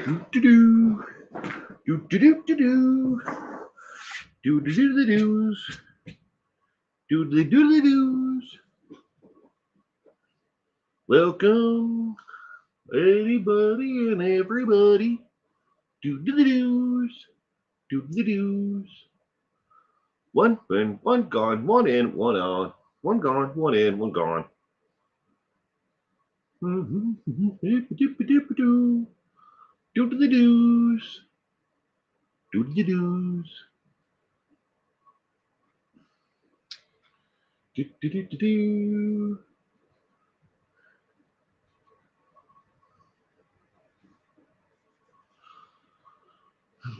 Do do do do do do do do do do the doos do the doos. Welcome anybody and everybody. Do the doos do the doos. One in, one gone, one in, one on, one gone, one in, one gone. Do the doos do the doos. Do do do do do.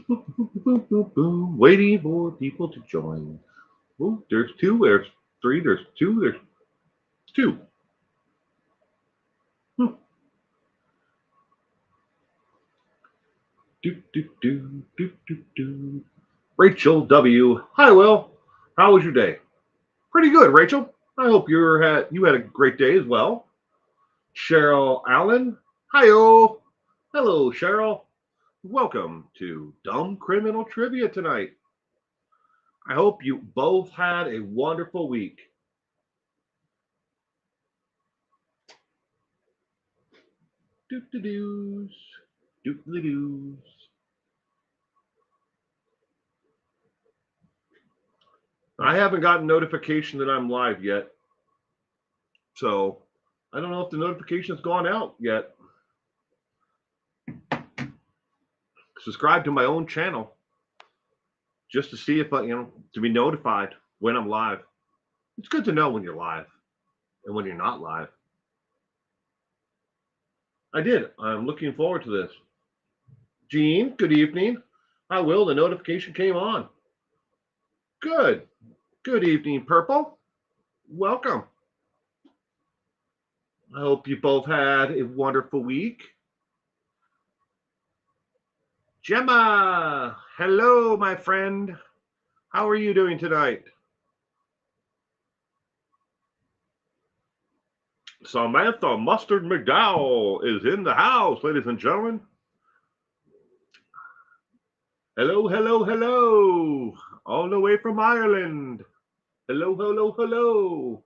Boom, boom, boom, boom, boom. Waiting for people to join. Oh, there's two, there's three, there's two, there's two. Hmm. Do, do, do, do, do, do. Rachel W. Hi, Will. How was your day? Pretty good, Rachel. I hope you had a great day as well. Cheryl Allen. Hi-oh. Hello, Cheryl. Welcome to Dumb Criminal Trivia tonight. I hope you both had a wonderful week. Doot the doos. Doot the doos. I haven't gotten notification that I'm live yet. So I don't know if the notification's gone out yet. Subscribe to my own channel just to see if to be notified when I'm live. It's good to know when you're live and when you're not live. I did. I'm looking forward to this. Gene, good evening. I will. The notification came on. Good. Good evening, Purple. Welcome. I hope you both had a wonderful week. Gemma, hello, my friend. How are you doing tonight? Samantha Mustard McDowell is in the house, ladies and gentlemen. Hello, hello, hello. All the way from Ireland. Hello, hello, hello.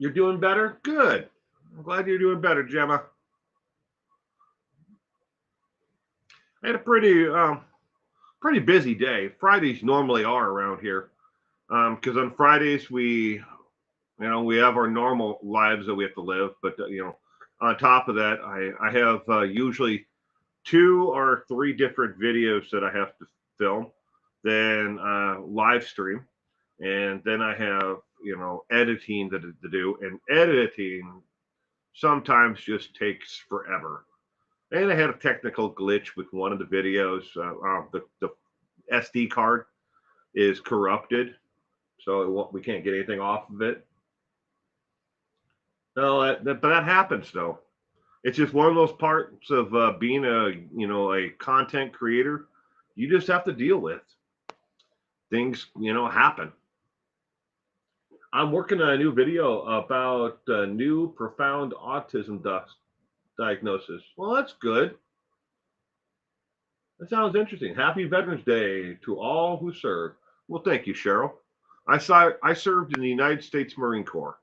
You're doing better? Good. I'm glad you're doing better, Gemma. I had a pretty busy day. Fridays normally are around here, because on Fridays we have our normal lives that we have to live, but on top of that, I have usually 2 or 3 different videos that I have to film, then live stream, and then I have editing to do, and editing sometimes just takes forever. And I had a technical glitch with one of the videos. The SD card is corrupted, so we can't get anything off of it. No, but that happens though. It's just one of those parts of being a content creator. You just have to deal with things. Happen. I'm working on a new video about new profound autism diagnosis. Well, that's good. That sounds interesting. Happy Veterans Day to all who serve. Well, thank you, Cheryl. I served in the United States Marine Corps.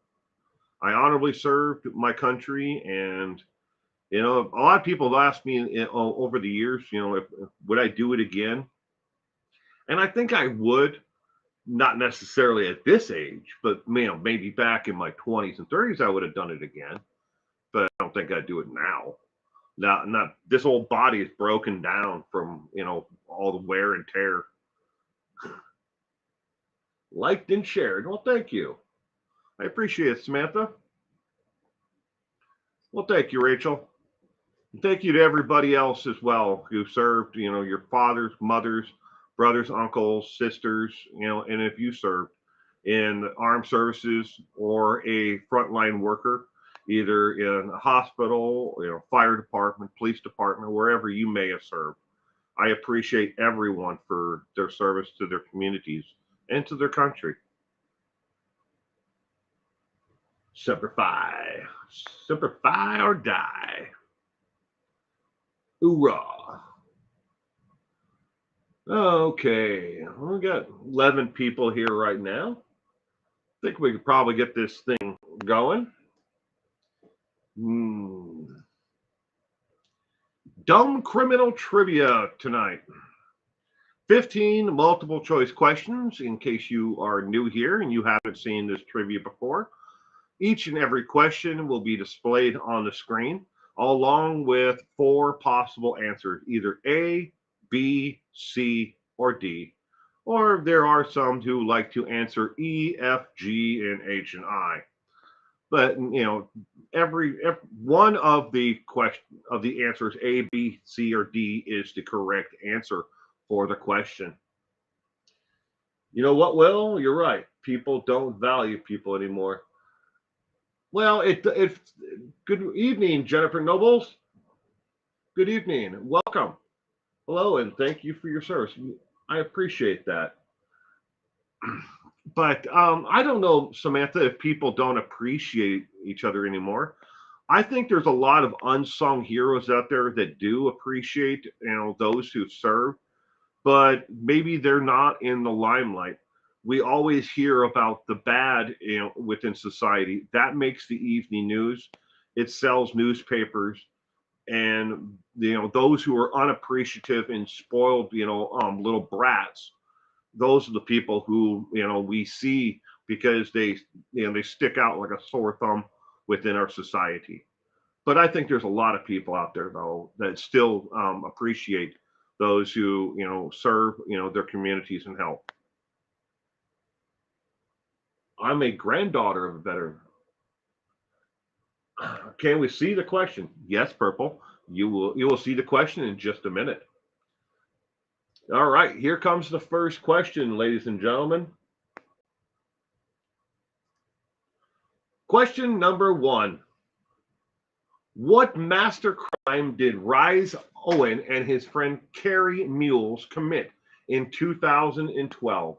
I honorably served my country, and a lot of people have asked me over the years, if would I do it again? And I think I would, not necessarily at this age, but maybe back in my 20s and 30s, I would have done it again. But I don't think I'd do it now. Not this old body is broken down from all the wear and tear. Liked and shared. Well, thank you. I appreciate it, Samantha. Well, thank you, Rachel. And thank you to everybody else as well who served, your fathers, mothers, brothers, uncles, sisters, and if you served in armed services or a frontline worker, either in a hospital, fire department, police department, wherever you may have served. I appreciate everyone for their service to their communities and to their country. Semper Fi or die. Hoorah. Okay, we got 11 people here right now. I think we could probably get this thing going. Dumb criminal trivia tonight. 15 multiple choice questions in case you are new here and you haven't seen this trivia before. Each and every question will be displayed on the screen along with 4 possible answers, either A, B, C, or D. Or there are some who like to answer E, F, G, and H and I. But every one of the answers A, B, C, or D is the correct answer for the question. You know what, Will? You're right. People don't value people anymore. Well, good evening, Jennifer Nobles. Good evening. Welcome. Hello, and thank you for your service. I appreciate that. But I don't know, Samantha, if people don't appreciate each other anymore. I think there's a lot of unsung heroes out there that do appreciate, those who serve, but maybe they're not in the limelight. We always hear about the bad, within society. That makes the evening news. It sells newspapers, and those who are unappreciative and spoiled, little brats. Those are the people who we see because they stick out like a sore thumb within our society. But I think there's a lot of people out there though that still appreciate those who serve their communities and help. I'm a granddaughter of a veteran. Can we see the question? Yes, Purple. You will see the question in just a minute. All right, here comes the first question, ladies and gentlemen. Question number 1. What master crime did Rise Owen and his friend Carrie Mules commit in 2012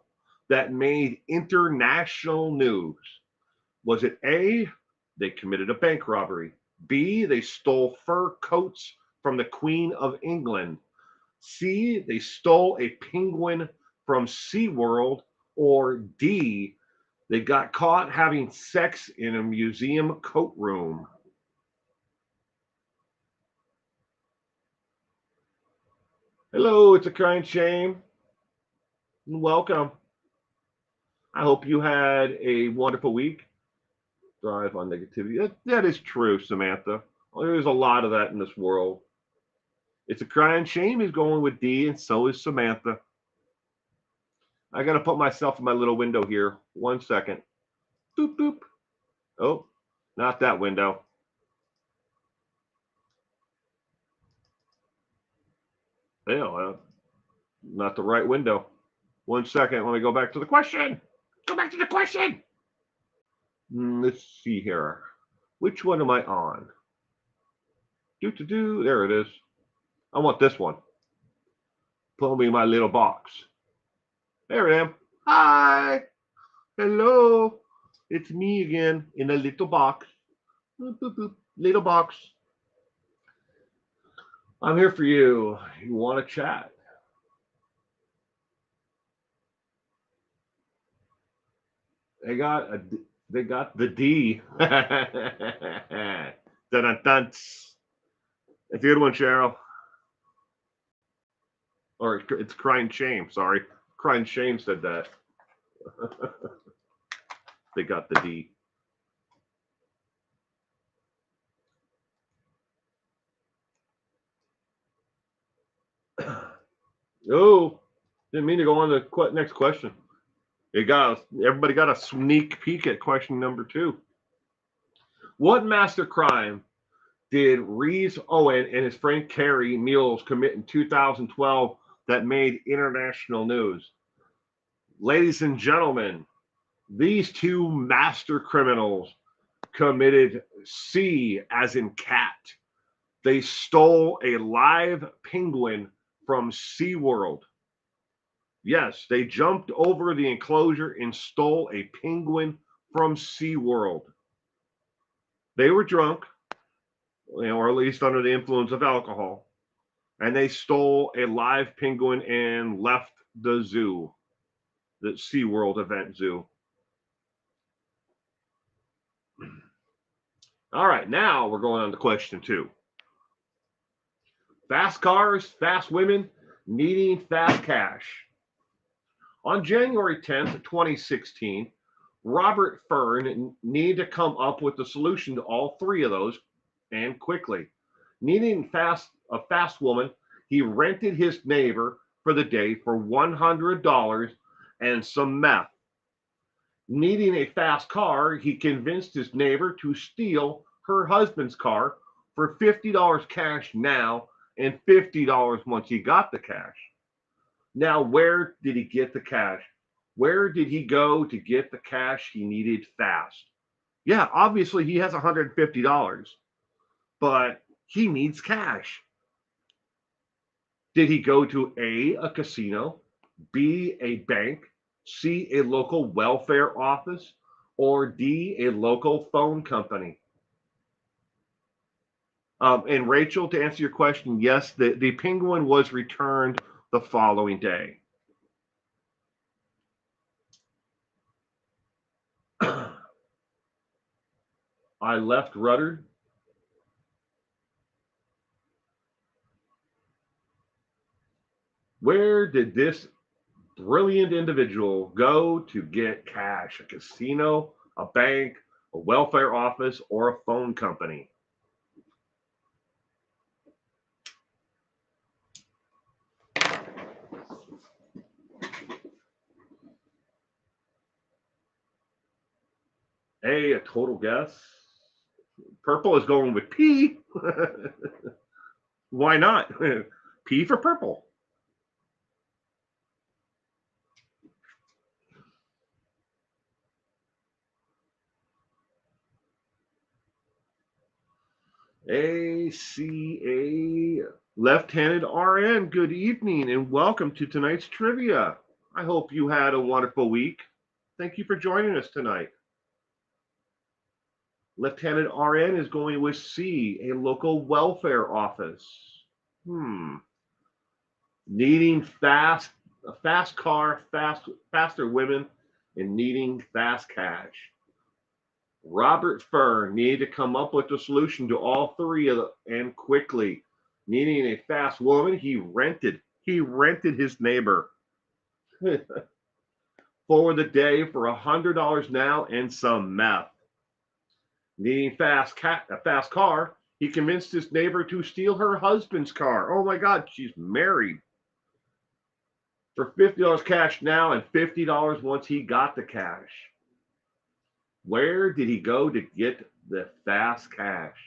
that made international news? Was it A, they committed a bank robbery, B, they stole fur coats from the Queen of England, C, they stole a penguin from SeaWorld, or D, they got caught having sex in a museum coat room? Hello, it's a crying shame. Welcome. I hope you had a wonderful week. Thrive on negativity. That is true, Samantha. There's a lot of that in this world. It's a crying shame is going with D, and so is Samantha. I got to put myself in my little window here. 1 second. Boop, boop. Oh, not that window. Yeah, not the right window. 1 second. Let me go back to the question. Go back to the question. Let's see here. Which one am I on? There it is. I want this one. Put me in my little box. There I am. Hi. Hello. It's me again in a little box. Boop, boop, boop. Little box. I'm here for you. You want to chat? They got the D. Dun-dun-dun. It's a good one, Cheryl. Or it's crying shame. Sorry, crying shame said that. They got the D. Oh, didn't mean to go on to the next question. Everybody got a sneak peek at question number 2. What master crime did Reese Owen and his friend Carrie Mules commit in 2012 that made international news? Ladies and gentlemen, these 2 master criminals committed C as in cat. They stole a live penguin from SeaWorld. Yes, they jumped over the enclosure and stole a penguin from SeaWorld. They were drunk, or at least under the influence of alcohol. and they stole a live penguin and left the zoo, the SeaWorld event zoo. All right, now we're going on to question 2. Fast cars, fast women, needing fast cash. On January 10th, 2016, Robert Fern needed to come up with a solution to all three of those and quickly. Needing a fast woman, he rented his neighbor for the day for $100 and some meth. Needing a fast car, he convinced his neighbor to steal her husband's car for $50 cash now and $50 once he got the cash. Now, where did he get the cash? Where did he go to get the cash he needed fast? Yeah, obviously he has $150, but he needs cash. Did he go to a casino, B, a bank, C, a local welfare office, or D, a local phone company? And Rachel, to answer your question, yes, the penguin was returned the following day. I left Rudder. Where did this brilliant individual go to get cash? A casino, a bank, a welfare office, or a phone company? A total guess. Purple is going with P. Why not? P for purple. ACA Left-Handed RN, good evening and welcome to tonight's trivia. I hope you had a wonderful week. Thank you for joining us tonight. Left-Handed RN is going with C, a local welfare office. Needing a fast car, faster women, and needing fast cash. Robert Fern needed to come up with a solution to all three of them and quickly. Needing a fast woman, he rented his neighbor for the day for $100 now and some meth. Needing a fast car, he convinced his neighbor to steal her husband's car. Oh my God, she's married. For $50 cash now and $50 once he got the cash. Where did he go to get the fast cash?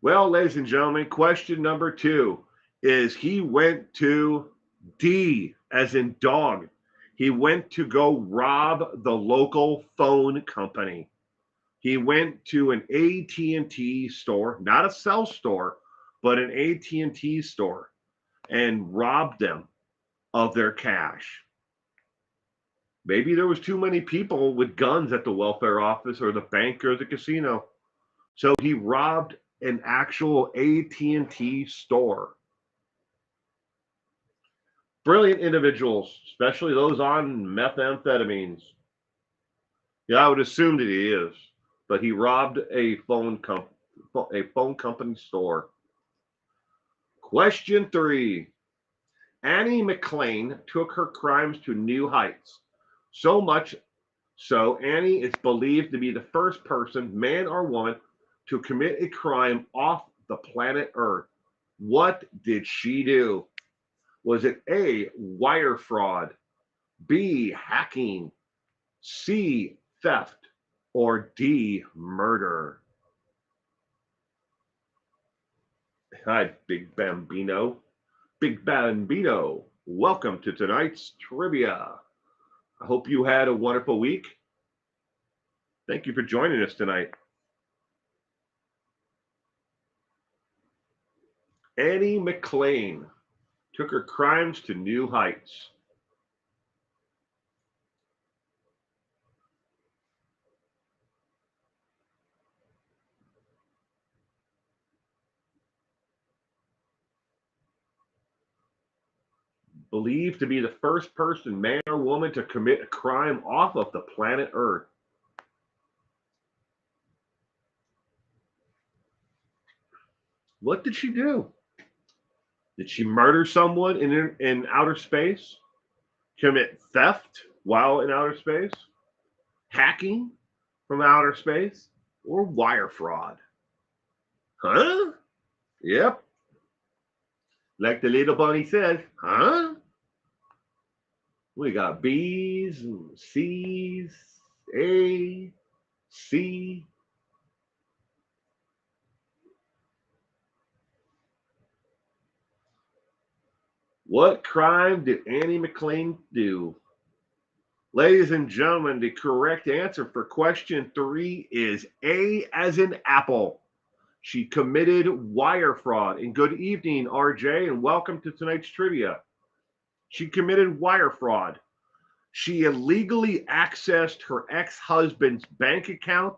Well, ladies and gentlemen, question number 2 is he went to D, as in dog. He went to go rob the local phone company. He went to an AT&T store, not a cell store, but an AT&T store, and robbed them of their cash. Maybe there was too many people with guns at the welfare office or the bank or the casino. So he robbed an actual AT&T store. Brilliant individuals, especially those on methamphetamines. Yeah, I would assume that he is, but he robbed a phone company store. Question 3. Annie McLean took her crimes to new heights. So much so, Annie is believed to be the first person, man or woman, to commit a crime off the planet Earth. What did she do? Was it A, wire fraud, B, hacking, C, theft, or D, murder? Hi, Big Bambino. Big Bambino, welcome to tonight's trivia. I hope you had a wonderful week. Thank you for joining us tonight. Annie McLean took her crimes to new heights. believed to be the first person, man or woman, to commit a crime off of the planet Earth. What did she do? Did she murder someone in outer space? Commit theft while in outer space? Hacking from outer space? Or wire fraud? Huh? Yep. Like the little bunny says, huh? We got B's and C's, A, C. What crime did Annie McLean do? Ladies and gentlemen, the correct answer for question 3 is A as in apple. She committed wire fraud. And good evening, RJ, and welcome to tonight's trivia. She committed wire fraud. She illegally accessed her ex-husband's bank account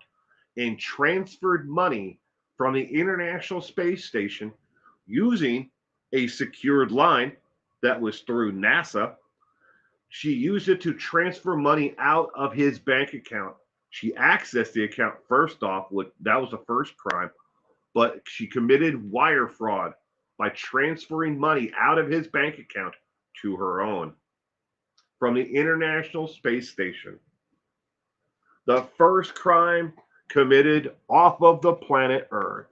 and transferred money from the International Space Station using a secured line that was through NASA. She used it to transfer money out of his bank account. She accessed the account first off, that was the first crime, but she committed wire fraud by transferring money out of his bank account to her own from the International Space Station. The first crime committed off of the planet Earth.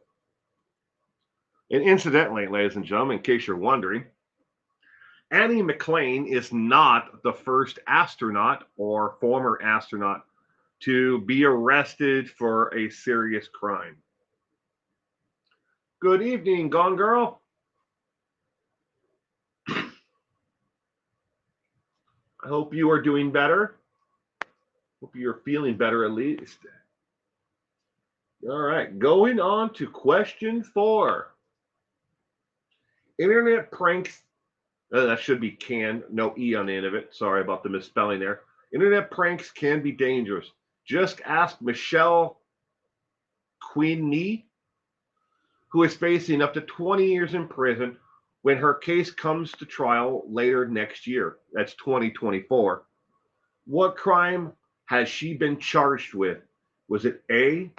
And incidentally, ladies and gentlemen, in case you're wondering, Annie McLean is not the first astronaut or former astronaut to be arrested for a serious crime. Good evening, Gone Girl. I hope you are doing better. Hope you're feeling better at least. All right, going on to question 4. Internet pranks. That should be can, no E on the end of it. Sorry about the misspelling there. Internet pranks can be dangerous. Just ask Michelle Queenie, who is facing up to 20 years in prison when her case comes to trial later next year. That's 2024. What crime has she been charged with? Was it A,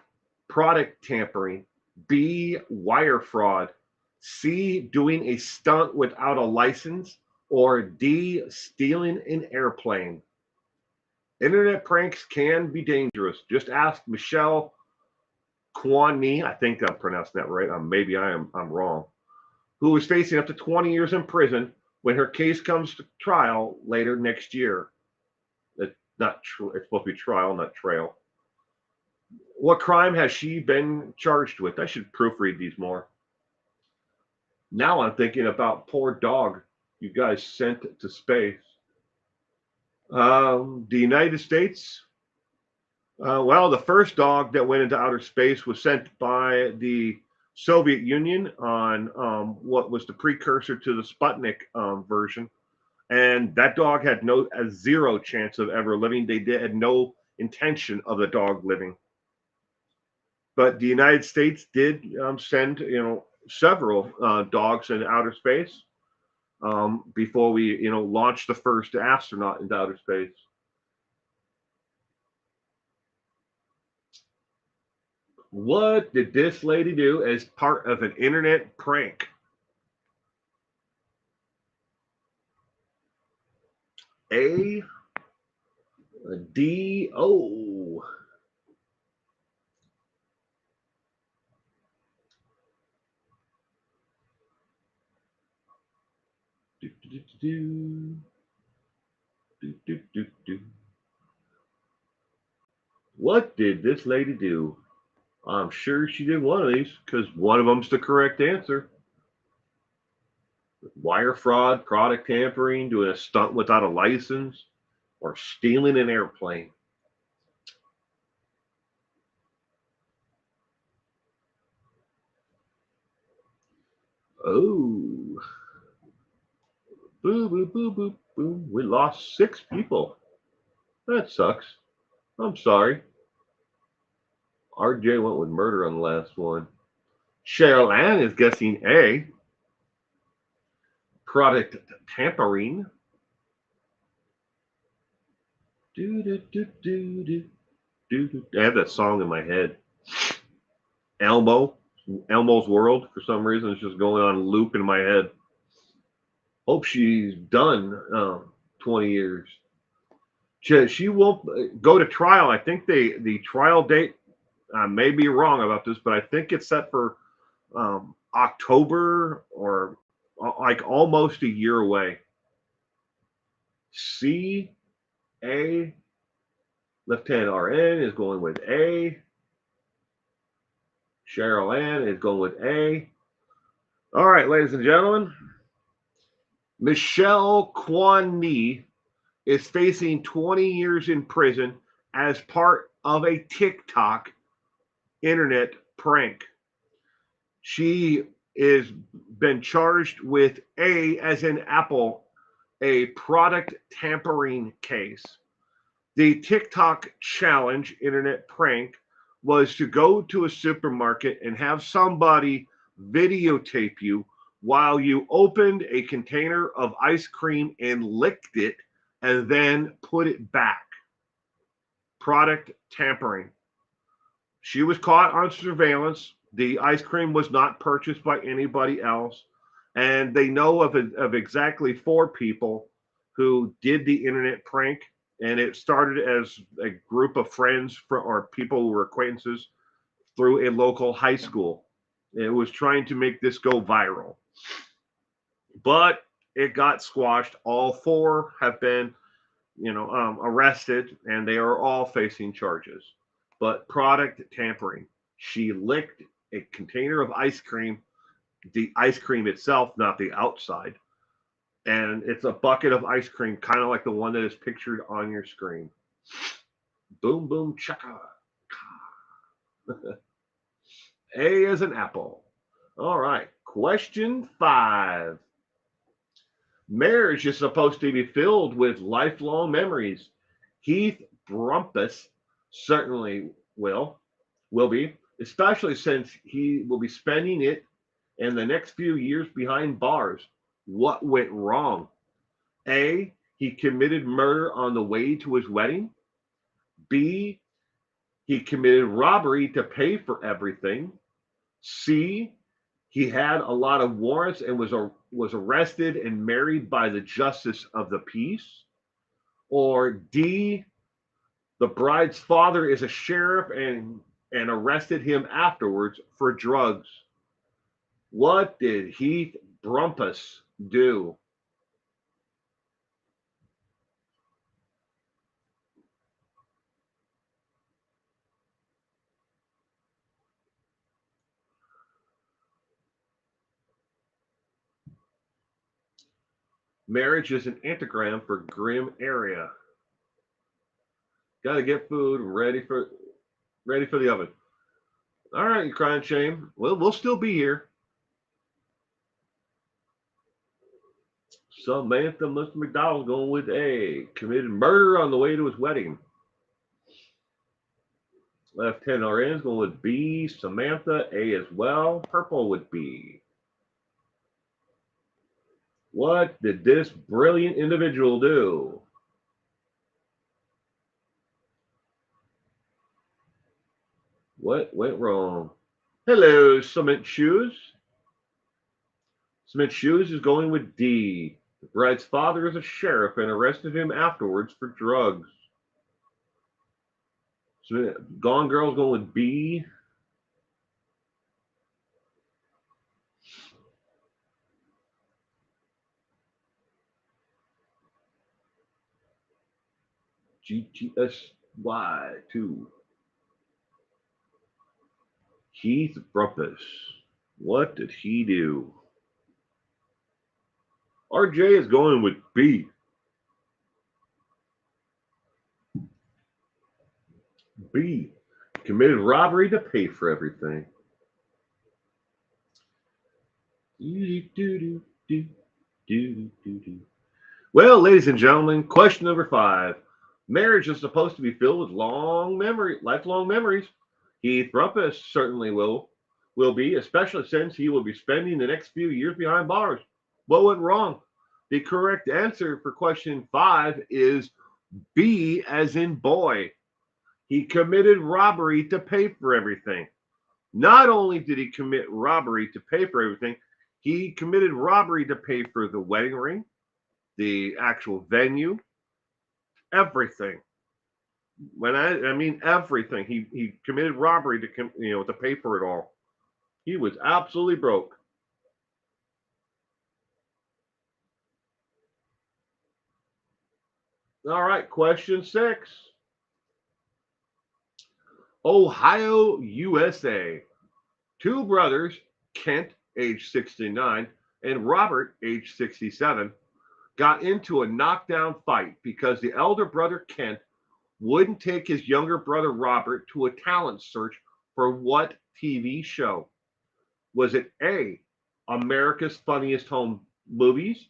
product tampering, B, wire fraud, C, doing a stunt without a license, or D, stealing an airplane? Internet pranks can be dangerous. Just ask Michelle Kwani, I think I'm pronouncing that right. Maybe I'm wrong. Who is facing up to 20 years in prison when her case comes to trial later next year. It's supposed to be trial, not trail. What crime has she been charged with? I should proofread these more. Now I'm thinking about poor dog you guys sent to space. The United States. Well, the first dog that went into outer space was sent by the Soviet Union on what was the precursor to the Sputnik version. And that dog had a zero chance of ever living. They had no intention of the dog living. But the United States did send, several dogs into outer space before we, launched the first astronaut into outer space. What did this lady do as part of an internet prank? A, D, O. What did this lady do? I'm sure she did one of these because one of them's the correct answer. Wire fraud, product tampering, doing a stunt without a license, or stealing an airplane. Oh. Boo, boo, boo, boo, boo. We lost 6 people. That sucks. I'm sorry. RJ went with murder on the last one. Cheryl Ann is guessing A. Product tampering. Do, do, do, do, do, do, do. I have that song in my head. Elmo's World, for some reason, it's just going on loop in my head. Hope she's done 20 years. She won't go to trial. I think the trial date, I may be wrong about this, but I think it's set for October or like almost a year away. C.A. Lieutenant R.N. is going with A. Cheryl Ann is going with A. All right, ladies and gentlemen. Michelle Kwan Nee is facing 20 years in prison as part of a TikTok internet prank. She is been charged with A as in Apple, a product tampering case. The TikTok challenge internet prank was to go to a supermarket and have somebody videotape you while you opened a container of ice cream and licked it and then put it back. Product tampering. She was caught on surveillance. The ice cream was not purchased by anybody else. And they know of exactly 4 people who did the internet prank. And it started as a group of friends or people who were acquaintances through a local high school. It was trying to make this go viral. But it got squashed. All 4 have been, arrested, and they are all facing charges. But product tampering. She licked a container of ice cream, the ice cream itself, not the outside. And it's a bucket of ice cream, kind of like the one that is pictured on your screen. Boom, boom, chaka. A as an apple. All right. Question 5. Marriage is supposed to be filled with lifelong memories. Heath Brumpus certainly will be, especially since he will be spending it in the next few years behind bars. What went wrong? A, he committed murder on the way to his wedding. B, he committed robbery to pay for everything. C, he had a lot of warrants and was arrested and married by the justice of the peace. Or D, the bride's father is a sheriff and arrested him afterwards for drugs. What did Heath Brumpus do? Marriage is an anagram for grim area. Got to get food ready for the oven. All right, you crying shame. Well, we'll still be here. Samantha Mr. McDowell going with A. Committed murder on the way to his wedding. Lieutenant RN is going with B. Samantha, A as well. Purple with B. What did this brilliant individual do? What went wrong? Hello, Cement Shoes. Cement Shoes is going with D. The bride's father is a sheriff and arrested him afterwards for drugs. Gone Girl's going with B. GTSY2. Keith Brumpus. What did he do? RJ is going with B. B. Committed robbery to pay for everything. Well, ladies and gentlemen, question number 5. Marriage is supposed to be filled with lifelong memories. Heath Brumpus certainly will be, especially since he will be spending the next few years behind bars. What went wrong? The correct answer for question 5 is B as in boy. He committed robbery to pay for everything. Not only did he commit robbery to pay for everything, he committed robbery to pay for the wedding ring, the actual venue, everything. When I mean everything, he committed robbery to pay for it all. He was absolutely broke. All right, question 6. Ohio, USA. Two brothers, Kent, age 69, and Robert, age 67, got into a knockdown fight because the elder brother, Kent, wouldn't take his younger brother, Robert, to a talent search for what TV show? Was it A, America's Funniest Home Movies,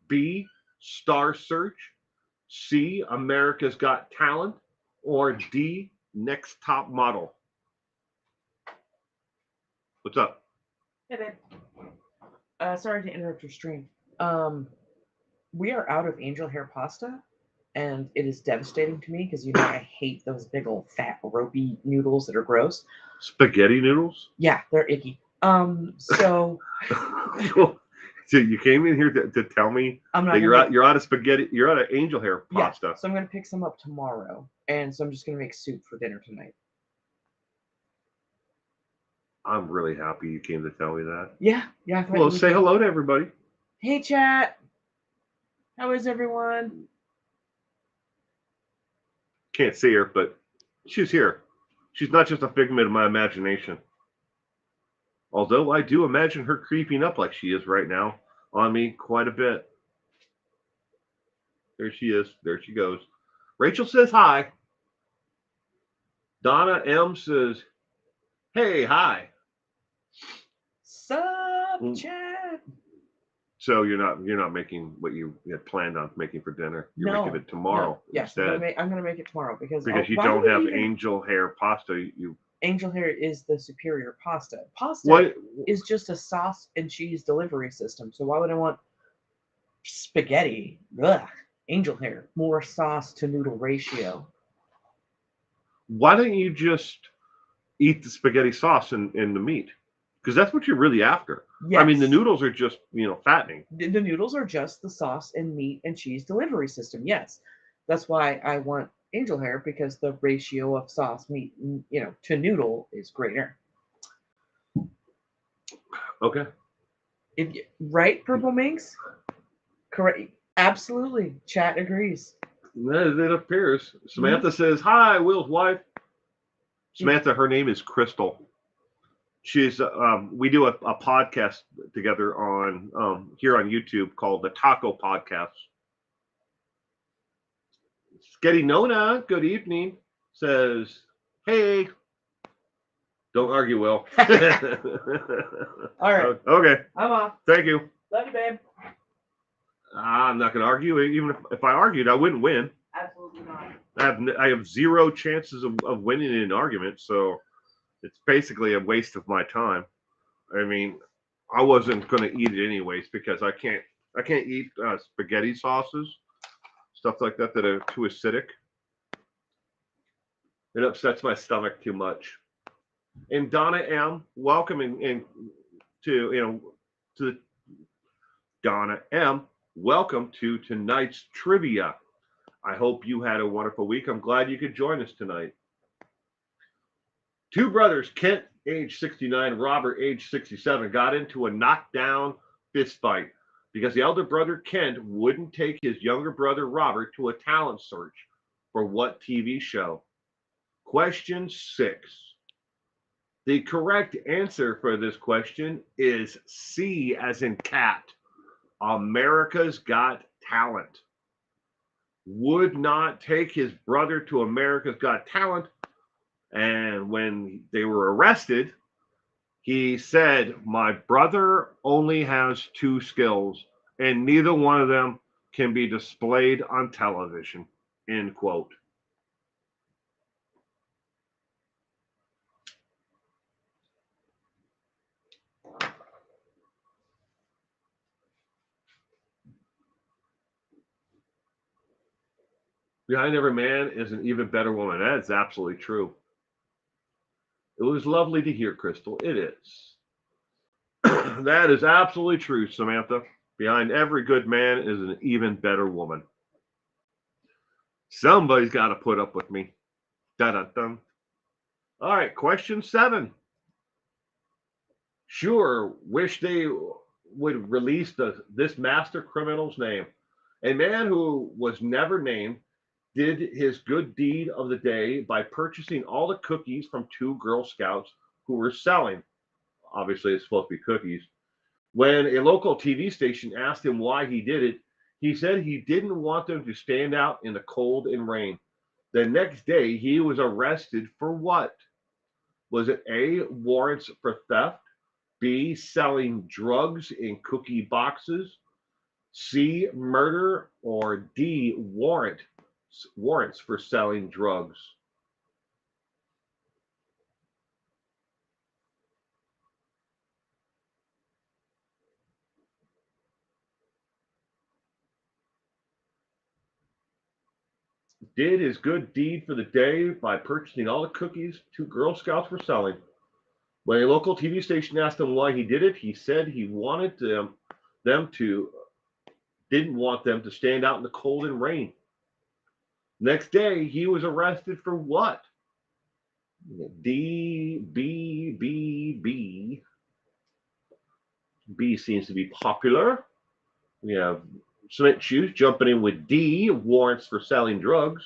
B, Star Search, C, America's Got Talent, or D, Next Top Model? What's up? Hey, babe. Sorry to interrupt your stream. We are out of angel hair pasta, and it is devastating to me because I hate those big old fat ropey noodles that are gross. Spaghetti noodles? Yeah, they're icky. So So you came in here to tell me I'm not that gonna make, you're out of spaghetti, you're out of angel hair yeah. pasta. So I'm gonna pick some up tomorrow, and so I'm just gonna make soup for dinner tonight. I'm really happy you came to tell me that. Yeah, yeah. I thought Well, you would say be. hello to everybody. Hey, chat. How is everyone? Can't see her, but she's here. She's not just a figment of my imagination. Although I do imagine her creeping up like she is right now on me quite a bit. There she is. There she goes. Rachel says hi. Donna M says, hey, hi. Sup, chat? So you're not making what you had planned on making for dinner. You're making it tomorrow No. Yes, instead. I'm gonna make it tomorrow because You why don't would have we even... angel hair pasta. Angel hair is the superior pasta. Pasta What? is just a sauce and cheese delivery system. So why would I want spaghetti? Ugh. Angel hair, more sauce to noodle ratio. Why don't you just eat the spaghetti sauce and the meat? Because that's what you're really after. I mean, the Yes. noodles are just fattening. The noodles are just the sauce and meat and cheese delivery system. Yes. That's why I want angel hair because the ratio of sauce, meat, to noodle is greater. Okay. Right, Purple Minx? Correct. Absolutely. Chat agrees. It appears. Mm-hmm. Samantha says, hi, Will's wife. Samantha, her name is Crystal. She's we do a podcast together on here on YouTube called the Taco Podcast. Sketty Nona, good evening, says, hey, don't argue, Will. All right. Okay. I'm off. Thank you. Love you, babe. I'm not going to argue. Even if I argued, I wouldn't win. Absolutely not. I have zero chances of winning in an argument, so it's basically a waste of my time. I mean, I wasn't going to eat it anyways because I can't eat spaghetti sauces, stuff like that are too acidic. It upsets my stomach too much. And Donna M, welcome in to Donna M. Welcome to tonight's trivia. I hope you had a wonderful week. I'm glad you could join us tonight. Two brothers, Kent, age 69, Robert, age 67, got into a knockdown fist fight because the elder brother, Kent, wouldn't take his younger brother, Robert, to a talent search for what TV show? Question 6. The correct answer for this question is C as in cat. America's Got Talent. Would not take his brother to America's Got Talent. And when they were arrested, he said, my brother only has 2 skills, and neither one of them can be displayed on television. End quote. Behind every man is an even better woman. That is absolutely true. It was lovely to hear, Crystal. It is. That is absolutely true, Samantha. Behind every good man is an even better woman. Somebody's got to put up with me. Dun dun dun. All right, question 7. Sure, wish they would release this master criminal's name. A man who was never named did his good deed of the day by purchasing all the cookies from 2 Girl Scouts who were selling. Obviously, it's supposed to be cookies. When a local TV station asked him why he did it, he said he didn't want them to stand out in the cold and rain. The next day, he was arrested for what? Was it A, warrants for theft? B, selling drugs in cookie boxes? C, murder? Or D, warrants for selling drugs? Did his good deed for the day by purchasing all the cookies 2 Girl Scouts were selling. When a local TV station asked him why he did it, he said he wanted them to didn't want them to stand out in the cold and rain. Next day, he was arrested for what? D, B, B, B. B seems to be popular. We have Cement Shoes jumping in with D, warrants for selling drugs.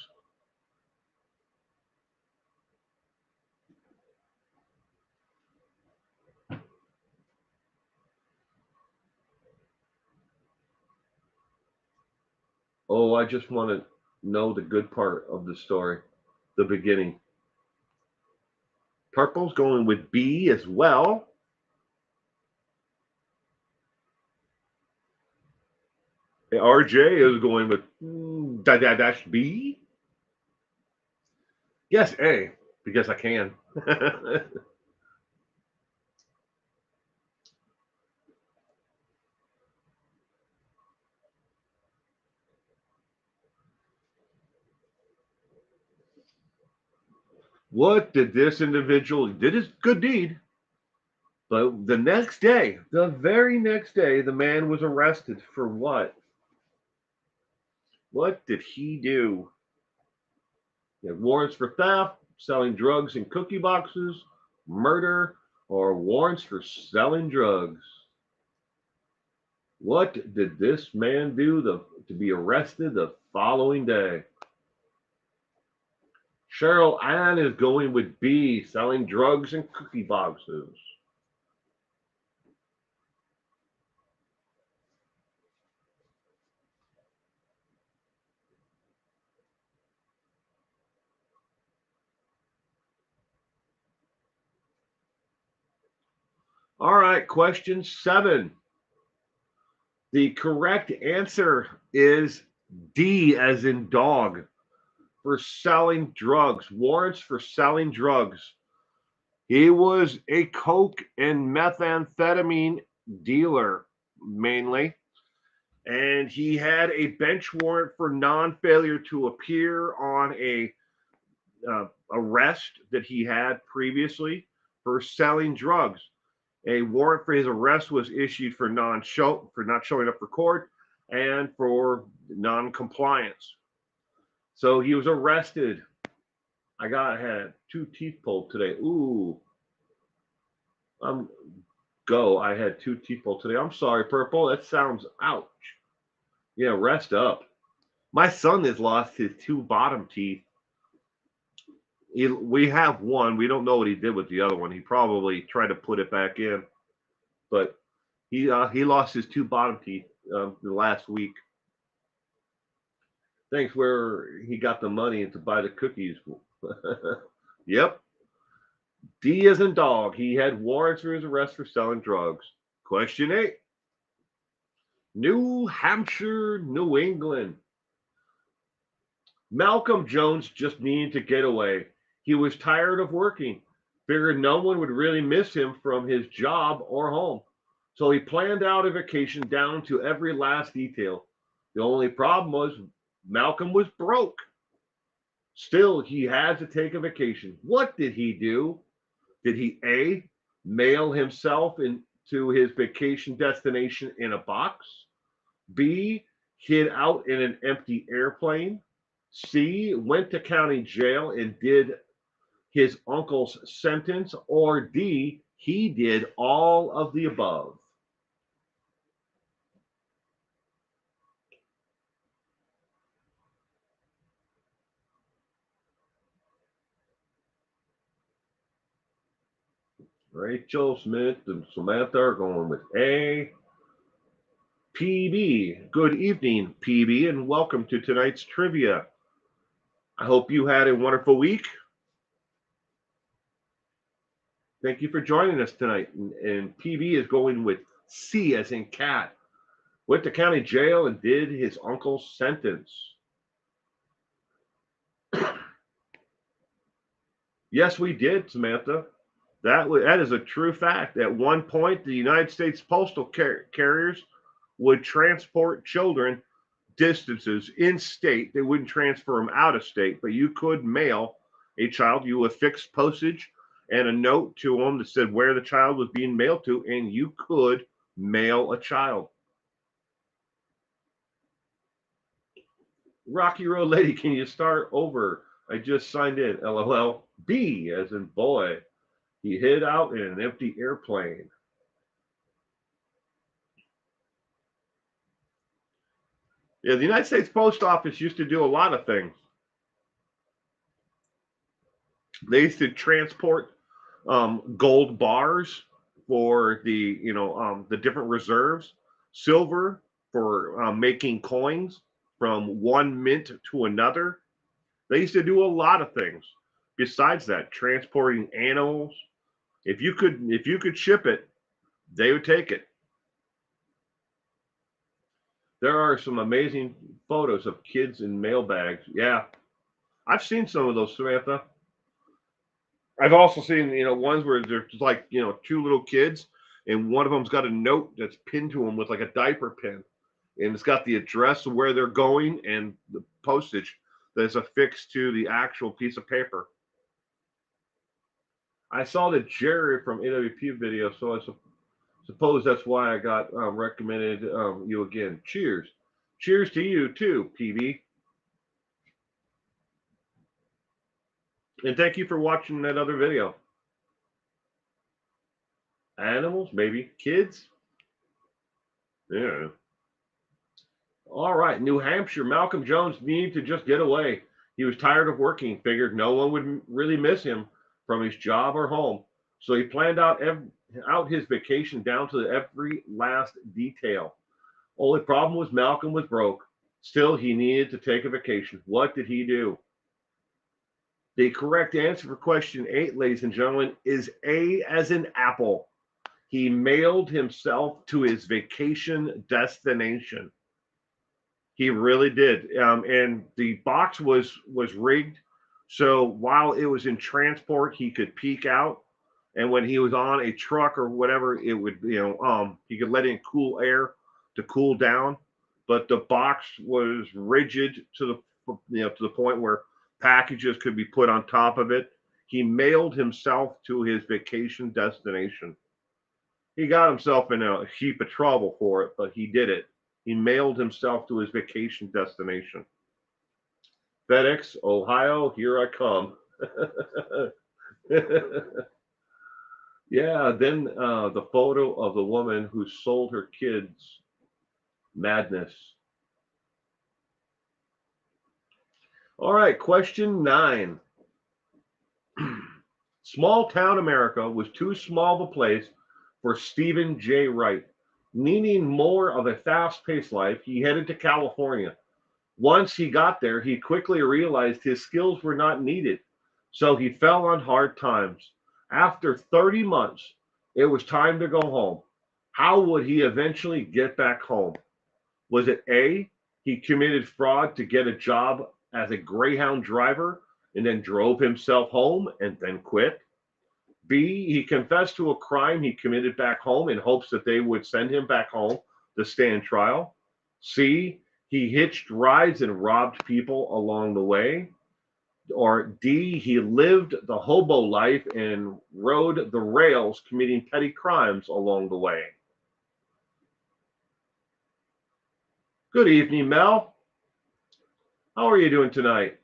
Oh, I just want to know the good part of the story, the beginning. Purple's going with B as well. RJ is going with dash B. Yes, A, because I can. What did this individual did his good deed? But the next day, the very next day, the man was arrested for what? What did he do? He had warrants for theft, selling drugs in cookie boxes, murder, or warrants for selling drugs. What did this man do to be arrested the following day? Cheryl Ann is going with B, selling drugs in cookie boxes. All right, question 7. The correct answer is D, as in dog, for selling drugs, warrants for selling drugs. He was a coke and methamphetamine dealer mainly, and he had a bench warrant for non-failure to appear on a arrest that he had previously for selling drugs. A warrant for his arrest was issued for not showing up for court and for non-compliance. So he was arrested. Had 2 teeth pulled today. Ooh. I had 2 teeth pulled today. I'm sorry, Purple. That sounds ouch. Yeah, rest up. My son has lost his 2 bottom teeth. We have one. We don't know what he did with the other one. He probably tried to put it back in, but he lost his 2 bottom teeth the last week. Thanks where he got the money to buy the cookies. Yep. D as in dog. He had warrants for his arrest for selling drugs. Question 8. New Hampshire, New England. Malcolm Jones just needed to get away. He was tired of working, figured no one would really miss him from his job or home. So he planned out a vacation down to every last detail. The only problem was Malcolm was broke. Still, he had to take a vacation. What did he do? Did he A, mail himself into his vacation destination in a box? B, hid out in an empty airplane? C, went to county jail and did his uncle's sentence? Or D, he did all of the above? Rachel Smith and Samantha are going with A. PB. Good evening, PB, and welcome to tonight's trivia. I hope you had a wonderful week. Thank you for joining us tonight. And PB is going with C as in cat. Went to county jail and did his uncle's sentence. Yes, we did, Samantha. That is a true fact. At one point, the United States postal carriers would transport children distances in state. They wouldn't transfer them out of state, but you could mail a child. You would fix postage and a note to them that said where the child was being mailed to, and you could mail a child. Rocky Road Lady, can you start over? I just signed in. LOL. B as in boy. He hid out in an empty airplane. Yeah, the United States Post Office used to do a lot of things. They used to transport gold bars for the different reserves, silver for making coins from one mint to another. They used to do a lot of things. Besides that, transporting animals. If you could ship it, they would take it. There are some amazing photos of kids in mail bags. Yeah, I've seen some of those, Samantha. I've also seen, ones where there's like, two little kids, and one of them's got a note that's pinned to them with like a diaper pin, and it's got the address of where they're going and the postage that's affixed to the actual piece of paper. I saw the Jerry from AWP video, so I suppose that's why I got recommended you again. Cheers. Cheers to you too, PB. And thank you for watching that other video. Animals, maybe. Kids? Yeah. All right. New Hampshire. Malcolm Jones needed to just get away. He was tired of working, figured no one would really miss him from his job or home. So he planned out his vacation down to every last detail. Only problem was Malcolm was broke. Still, he needed to take a vacation. What did he do? The correct answer for question 8, ladies and gentlemen, is A as in apple. He mailed himself to his vacation destination. He really did. And the box was rigged, so while it was in transport, he could peek out. And when he was on a truck or whatever, it would, he could let in cool air to cool down. But the box was rigid to the point where packages could be put on top of it. He mailed himself to his vacation destination. He got himself in a heap of trouble for it, but he did it. He mailed himself to his vacation destination. FedEx, Ohio, here I come. Yeah, then the photo of the woman who sold her kids. Madness. All right, question 9. Small town America was too small of a place for Stephen J. Wright. Needing more of a fast paced life, he headed to California. Once he got there, he quickly realized his skills were not needed, so he fell on hard times. After 30 months, it was time to go home. How would he eventually get back home? Was it A, he committed fraud to get a job as a Greyhound driver and then drove himself home and then quit? B, he confessed to a crime he committed back home in hopes that they would send him back home to stand trial? C, he hitched rides and robbed people along the way? Or D, he lived the hobo life and rode the rails committing petty crimes along the way? Good evening, Mel. How are you doing tonight?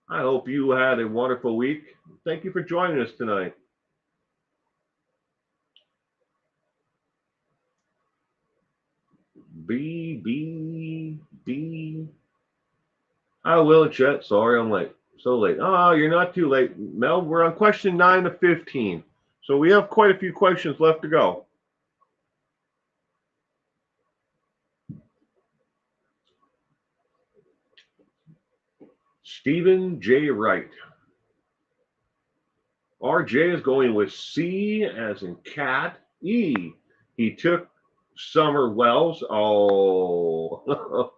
I hope you had a wonderful week. Thank you for joining us tonight. B, B, B. I will, Chet. Sorry, I'm late. So late. Oh, you're not too late, Mel. We're on question 9 to 15. So we have quite a few questions left to go. Stephen J. Wright. RJ is going with C as in cat. E. He took Summer Wells. Oh.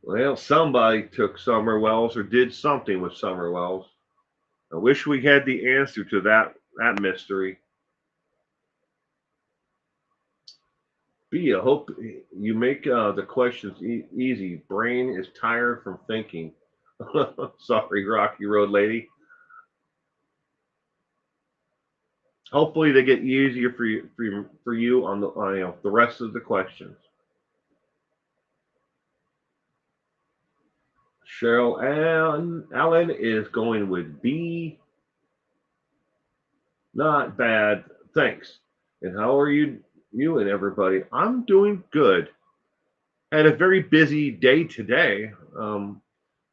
Well, somebody took Summer Wells or did something with Summer Wells. I wish we had the answer to that mystery. B, I hope you make the questions easy. Brain is tired from thinking. Sorry, Rocky Road Lady. Hopefully, they get easier for you on the rest of the questions. Cheryl Allen is going with B. Not bad. Thanks. And how are you and everybody? I'm doing good. Had a very busy day today. The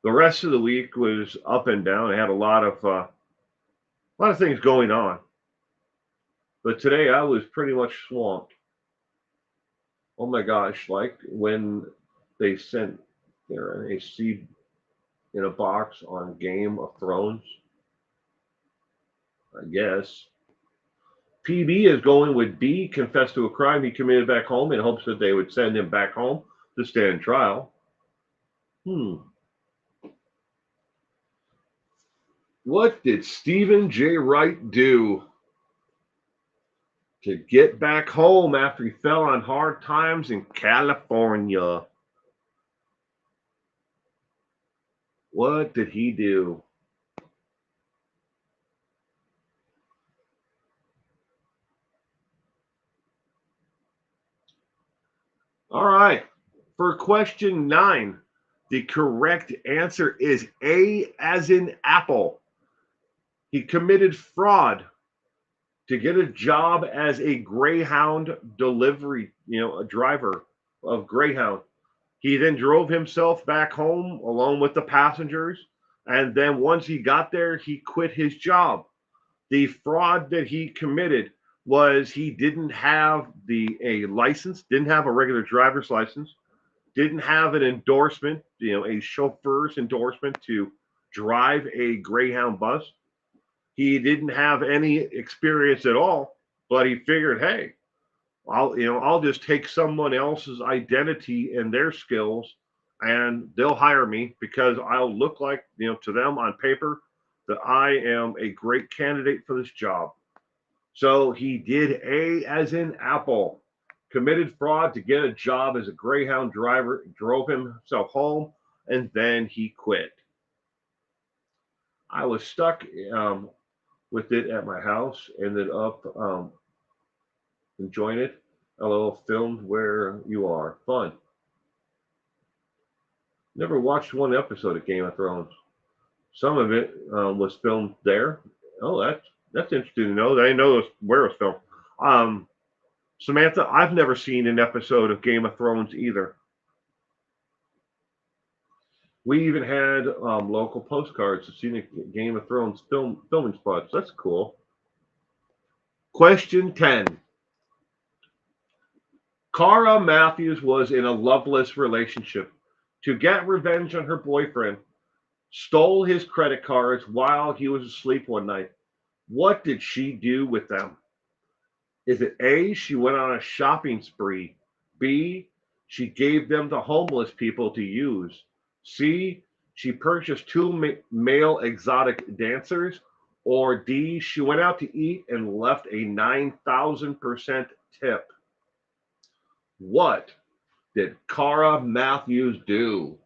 rest of the week was up and down. I had a lot of things going on. But today I was pretty much swamped. Oh my gosh, like when they sent their a seed in a box on Game of Thrones, I guess. PB is going with B, confessed to a crime he committed back home in hopes that they would send him back home to stand trial. What did Stephen J. Wright do to get back home after he fell on hard times in California? What did he do? All right. For question 9, the correct answer is A as in apple. He committed fraud to get a job as a Greyhound delivery, a driver of Greyhound. He then drove himself back home along with the passengers. And then once he got there, he quit his job. The fraud that he committed was he didn't have a license, didn't have a regular driver's license, didn't have an endorsement, a chauffeur's endorsement to drive a Greyhound bus. He didn't have any experience at all, but he figured, hey, I'll just take someone else's identity and their skills and they'll hire me because I'll look like, to them on paper that I am a great candidate for this job. So he did A as in apple, committed fraud to get a job as a Greyhound driver, drove himself home, and then he quit. I was stuck with it at my house, ended up enjoying it. A little filmed where you are. Fun. Never watched one episode of Game of Thrones. Some of it was filmed there. Oh, that's interesting to know. I didn't know where it was filmed. Samantha, I've never seen an episode of Game of Thrones either. We even had local postcards to see the Game of Thrones filming spots. That's cool. Question 10. Cara Matthews was in a loveless relationship. To get revenge on her boyfriend, stole his credit cards while he was asleep one night. What did she do with them? Is it A, she went on a shopping spree? B, she gave them to homeless people to use? C, she purchased two male exotic dancers? Or D, she went out to eat and left a 9,000% tip? What did Cara Matthews do?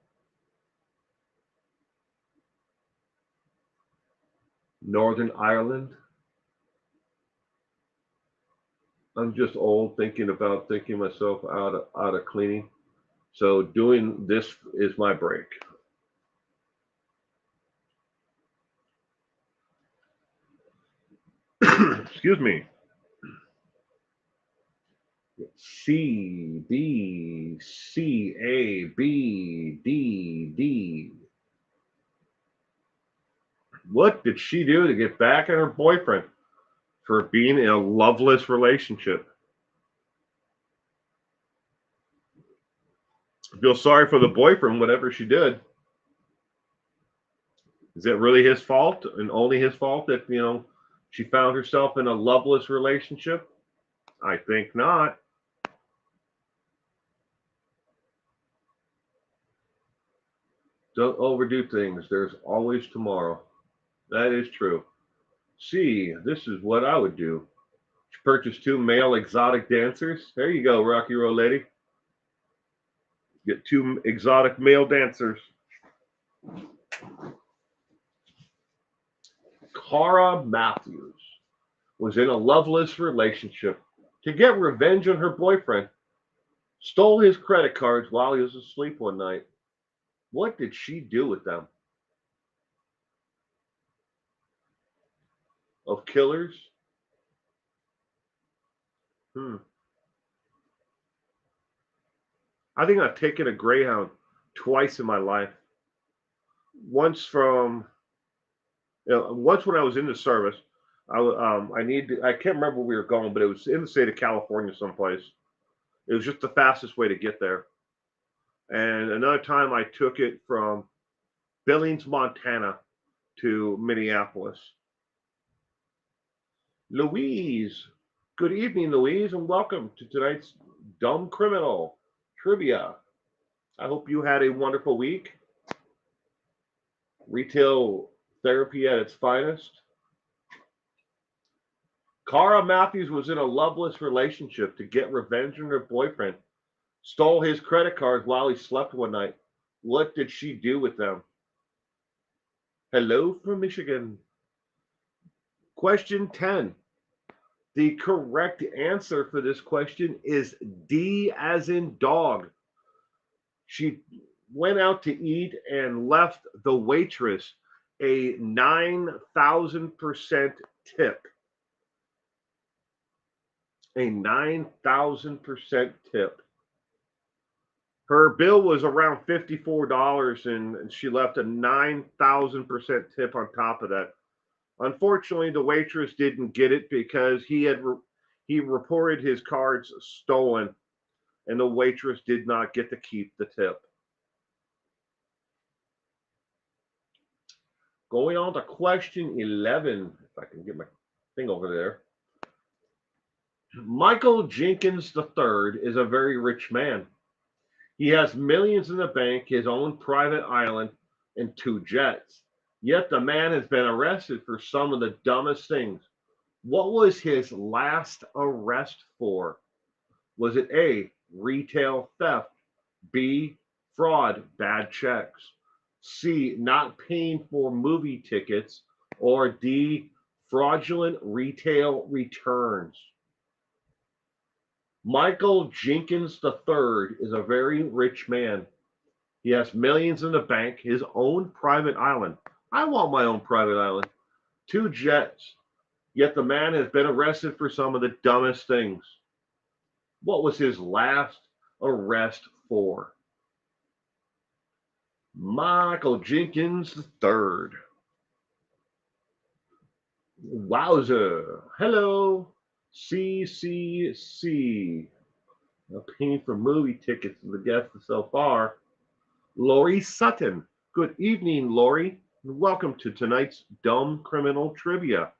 Northern Ireland. I'm just old thinking myself out of cleaning. So doing this is my break. Excuse me. C B C A B D D. What did she do to get back at her boyfriend for being in a loveless relationship? I feel sorry for the boyfriend, whatever she did. Is it really his fault and only his fault that, she found herself in a loveless relationship? I think not. Don't overdo things. There's always tomorrow. That is true. See, this is what I would do. Purchase two male exotic dancers. There you go, Rocky Road Lady. Get two exotic male dancers. Cara Matthews was in a loveless relationship. To get revenge on her boyfriend, stole his credit cards while he was asleep one night. What did she do with them? Of killers? Hmm. I think I've taken a Greyhound twice in my life. Once once when I was in the service, I can't remember where we were going, but it was in the state of California someplace. It was just the fastest way to get there. And another time I took it from Billings, Montana to Minneapolis. Louise, good evening, Louise, and welcome to tonight's Dumb Criminal Trivia. I hope you had a wonderful week. Retail therapy at its finest. Cara Matthews was in a loveless relationship. To get revenge on her boyfriend, stole his credit cards while he slept one night. What did she do with them? Hello from Michigan. Question 10. The correct answer for this question is D as in dog. She went out to eat and left the waitress a 9,000% tip. A 9,000% tip. Her bill was around $54 and she left a 9,000% tip on top of that. Unfortunately, the waitress didn't get it because he reported his cards stolen, and the waitress did not get to keep the tip. Going on to question 11, if I can get my thing over there. Michael Jenkins III is a very rich man. He has millions in the bank, his own private island, and two jets. Yet the man has been arrested for some of the dumbest things. What was his last arrest for? Was it A, retail theft, B, fraud, bad checks, C, not paying for movie tickets, or D, fraudulent retail returns? Michael Jenkins III is a very rich man. He has millions in the bank, his own private island. I want my own private island. Two jets. Yet the man has been arrested for some of the dumbest things. What was his last arrest for? Michael Jenkins III. Wowzer. Hello. CCC. Paying for movie tickets to the guests so far. Lori Sutton. Good evening, Lori. Welcome to tonight's Dumb Criminal Trivia.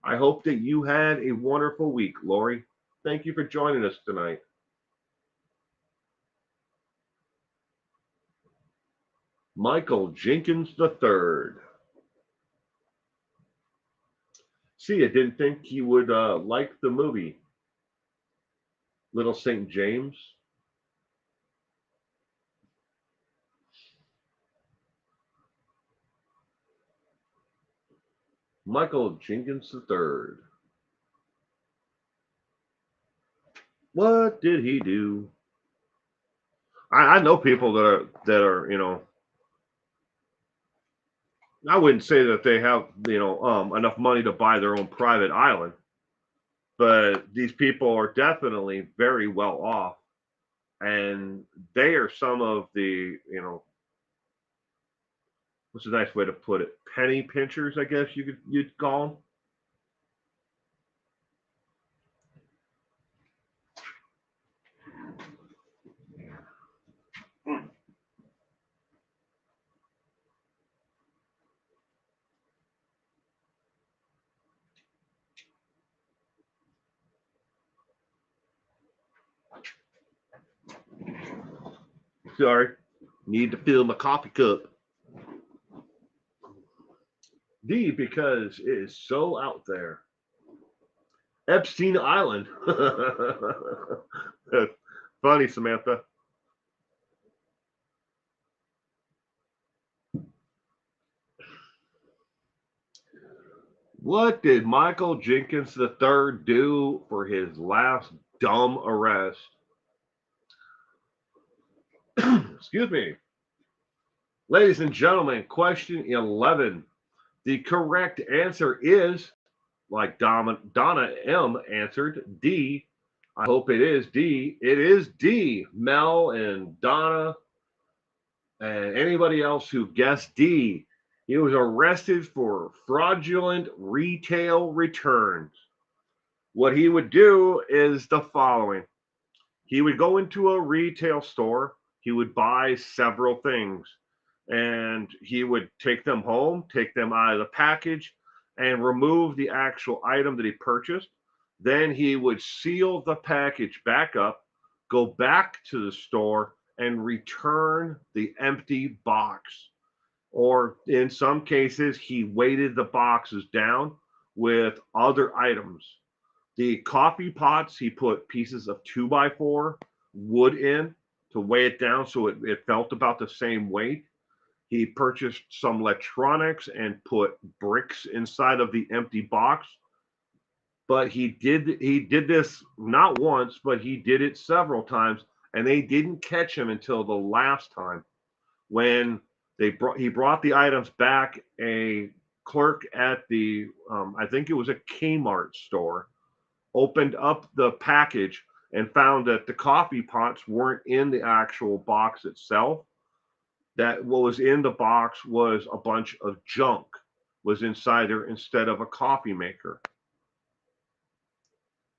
I hope that you had a wonderful week, Lori. Thank you for joining us tonight. Michael Jenkins III. See, I didn't think he would like the movie Little St. James. Michael Jenkins III. What did he do? I know people that are I wouldn't say that they have enough money to buy their own private island, but these people are definitely very well off, and they are some of the what's a nice way to put it, penny pinchers, I guess you'd call them. Sorry, need to fill my coffee cup. D, because it is so out there. Epstein Island. Funny, Samantha. What did Michael Jenkins III do for his last dumb arrest? Excuse me. Ladies and gentlemen, question 11. The correct answer is, like Donna M answered, D. I hope it is D. It is D. Mel and Donna and anybody else who guessed D. He was arrested for fraudulent retail returns. What he would do is the following. He would go into a retail store, he would buy several things, and he would take them home, take them out of the package, and remove the actual item that he purchased. Then he would seal the package back up, go back to the store, and return the empty box. Or in some cases, he weighted the boxes down with other items. The coffee pots, he put pieces of 2x4 wood in to weigh it down so it felt about the same weight. He purchased some electronics and put bricks inside of the empty box. But he did this not once, but he did it several times, and they didn't catch him until the last time when he brought the items back. A clerk at the I think it was a Kmart store opened up the package and found that the coffee pots weren't in the actual box itself. That what was in the box was a bunch of junk was inside there instead of a coffee maker.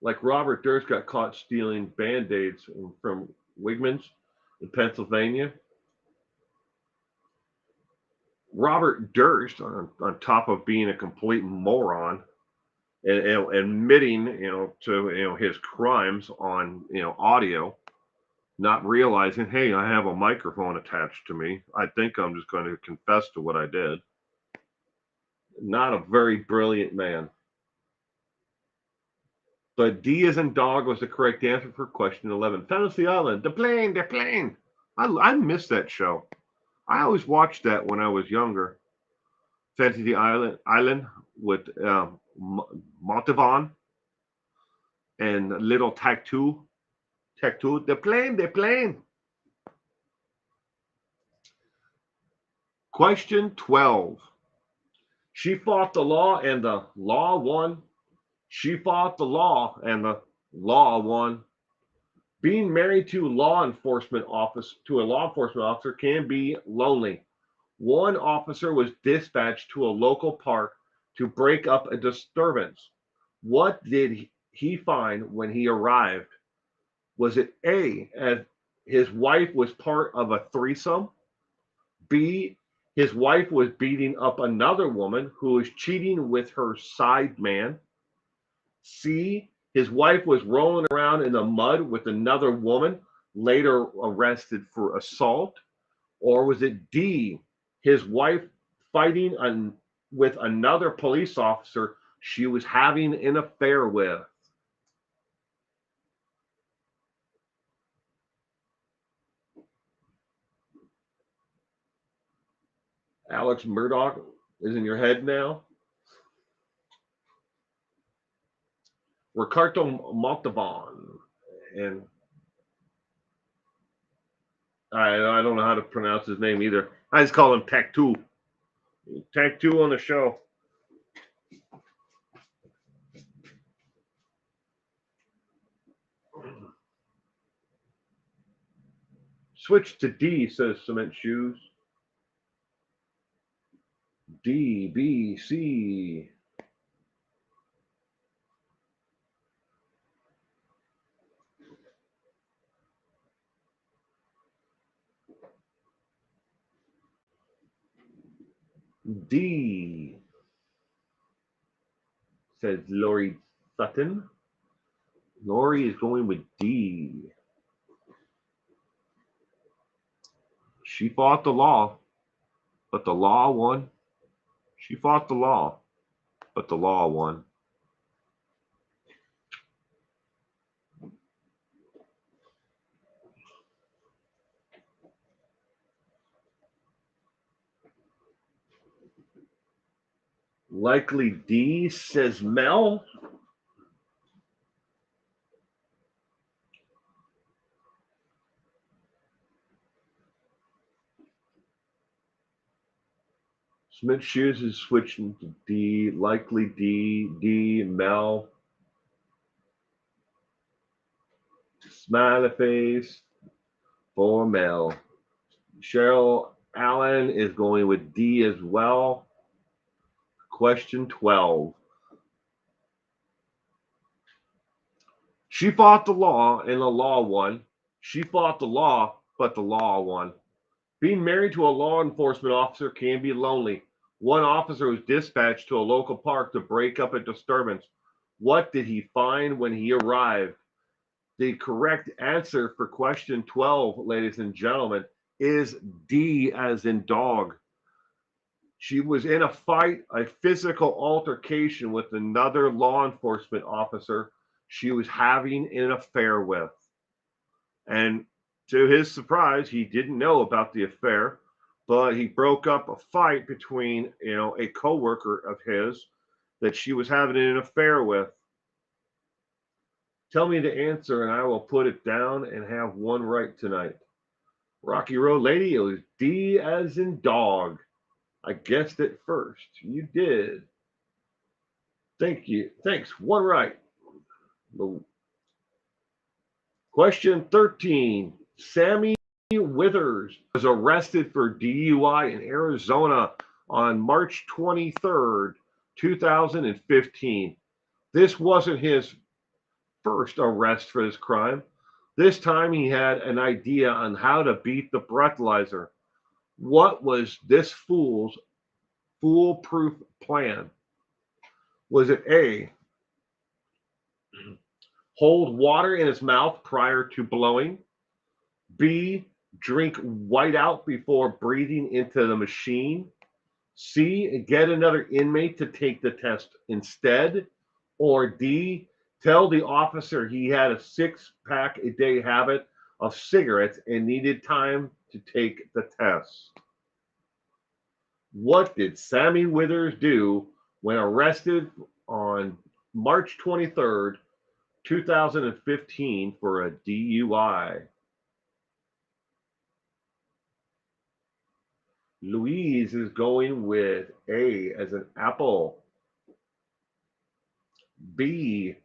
Like Robert Durst got caught stealing Band-Aids from Wegmans in Pennsylvania. Robert Durst, on top of being a complete moron, and admitting, to his crimes on audio, not realizing, hey, I have a microphone attached to me. I think I'm just going to confess to what I did. Not a very brilliant man. But D as in dog was the correct answer for question 11. Fantasy Island, the plane. I missed that show. I always watched that when I was younger. Fantasy Island with Montavon and little Tactu. Tactu, the plane, the plane. Question 12. She fought the law and the law won. She fought the law and the law won. Being married to a law enforcement officer can be lonely. One officer was dispatched to a local park to break up a disturbance. What did he find when he arrived? Was it A, as his wife was part of a threesome? B, his wife was beating up another woman who was cheating with her side man? C, his wife was rolling around in the mud with another woman, later arrested for assault? Or was it D, his wife fighting with another police officer she was having an affair with? Alex Murdoch is in your head now? Ricardo Montalban. And I don't know how to pronounce his name either. I just call him Tech 2. Tech 2 on the show. Switch to D, says Cement Shoes. D, B, C. D, says Lori Sutton. Lori is going with D. She fought the law, but the law won. She fought the law, but the law won. Likely D, says Mel. Smith Shoes is switching to D. Likely D. D. Mel. Smiley face for Mel. Cheryl Allen is going with D as well. Question 12. She fought the law and the law won. She fought the law, but the law won. Being married to a law enforcement officer can be lonely. One officer was dispatched to a local park to break up a disturbance. What did he find when he arrived? The correct answer for question 12, ladies and gentlemen, is D as in dog. She was in a fight, a physical altercation with another law enforcement officer she was having an affair with. And to his surprise, he didn't know about the affair, but he broke up a fight between, a coworker of his that she was having an affair with. Tell me the answer and I will put it down and have one right tonight. Rocky Road Lady, it was D as in dog. I guessed it first. You did. Thank you. Thanks. One right. Question 13. Sammy Withers was arrested for DUI in Arizona on March 23rd, 2015. This wasn't his first arrest for this crime. This time he had an idea on how to beat the breathalyzer. What was this fool's foolproof plan? Was it A, hold water in his mouth prior to blowing? B, drink whiteout before breathing into the machine? C, get another inmate to take the test instead? Or D, tell the officer he had a 6-pack a day habit of cigarettes and needed time to take the test? What did Sammy Withers do when arrested on March 23rd, 2015 for a DUI? Louise is going with A as an apple. B.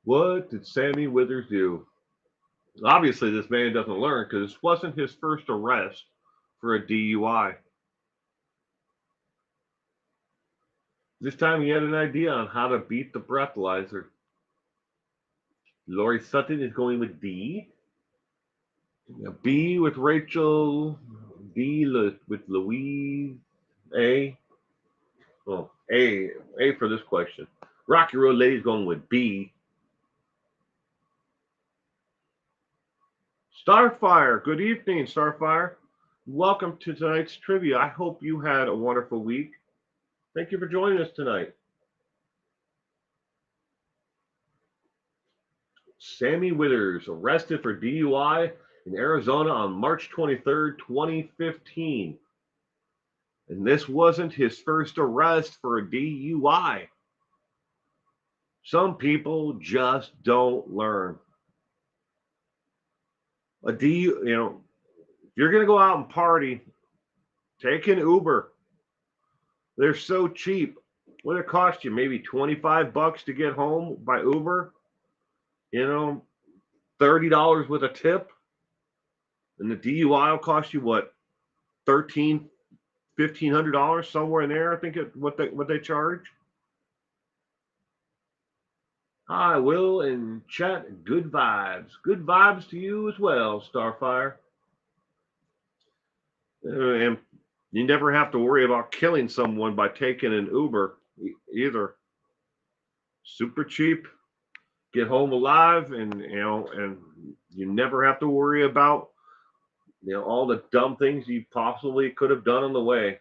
What did Sammy Withers do? Obviously, this man doesn't learn because this wasn't his first arrest for a DUI. This time he had an idea on how to beat the breathalyzer. Lori Sutton is going with D. B with Rachel. D with Louise. A. Oh, A for this question. Rocky Road Lady's going with B. Starfire, good evening, Starfire. Welcome to tonight's trivia. I hope you had a wonderful week. Thank you for joining us tonight. Sammy Withers arrested for DUI in Arizona on March 23rd, 2015. And this wasn't his first arrest for a DUI. Some people just don't learn. If you're going to go out and party, take an Uber. They're so cheap. What it cost you? Maybe $25 to get home by Uber. $30 with a tip. And the DUI will cost you what? $1,500 somewhere in there. I think what they charge. Hi, Will and chat. Good vibes. Good vibes to you as well, Starfire. And you never have to worry about killing someone by taking an Uber either. Super cheap. Get home alive, and you never have to worry about all the dumb things you possibly could have done on the way.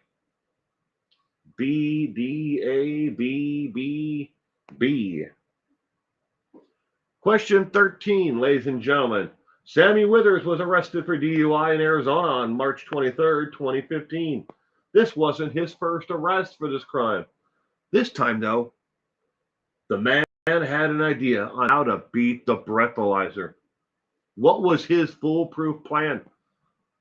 B D A B B B. Question 13, ladies and gentlemen. Sammy Withers was arrested for DUI in Arizona on March 23rd, 2015. This wasn't his first arrest for this crime. This time, though, the man had an idea on how to beat the breathalyzer. What was his foolproof plan?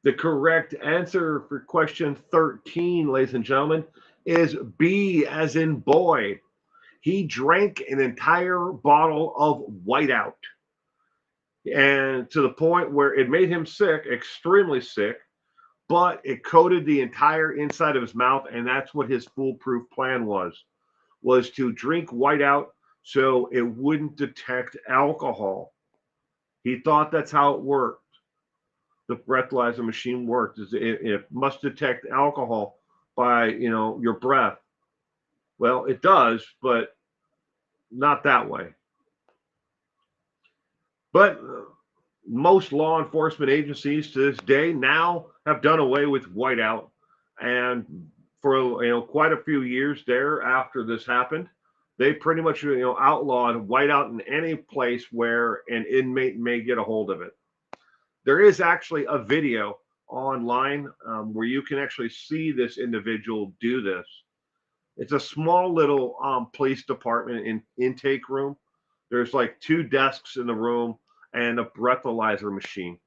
The correct answer for question 13, ladies and gentlemen, is B as in boy. He drank an entire bottle of whiteout. And to the point where it made him sick, extremely sick, but it coated the entire inside of his mouth. And that's what his foolproof plan was to drink whiteout so it wouldn't detect alcohol. He thought that's how it worked. The breathalyzer machine worked. It must detect alcohol by your breath. Well, it does, but not that way. But most law enforcement agencies to this day now have done away with whiteout, and for quite a few years there after this happened, they pretty much outlawed whiteout in any place where an inmate may get a hold of it. There is actually a video online where you can actually see this individual do this. It's a small little police department intake room. There's like 2 desks in the room and a breathalyzer machine.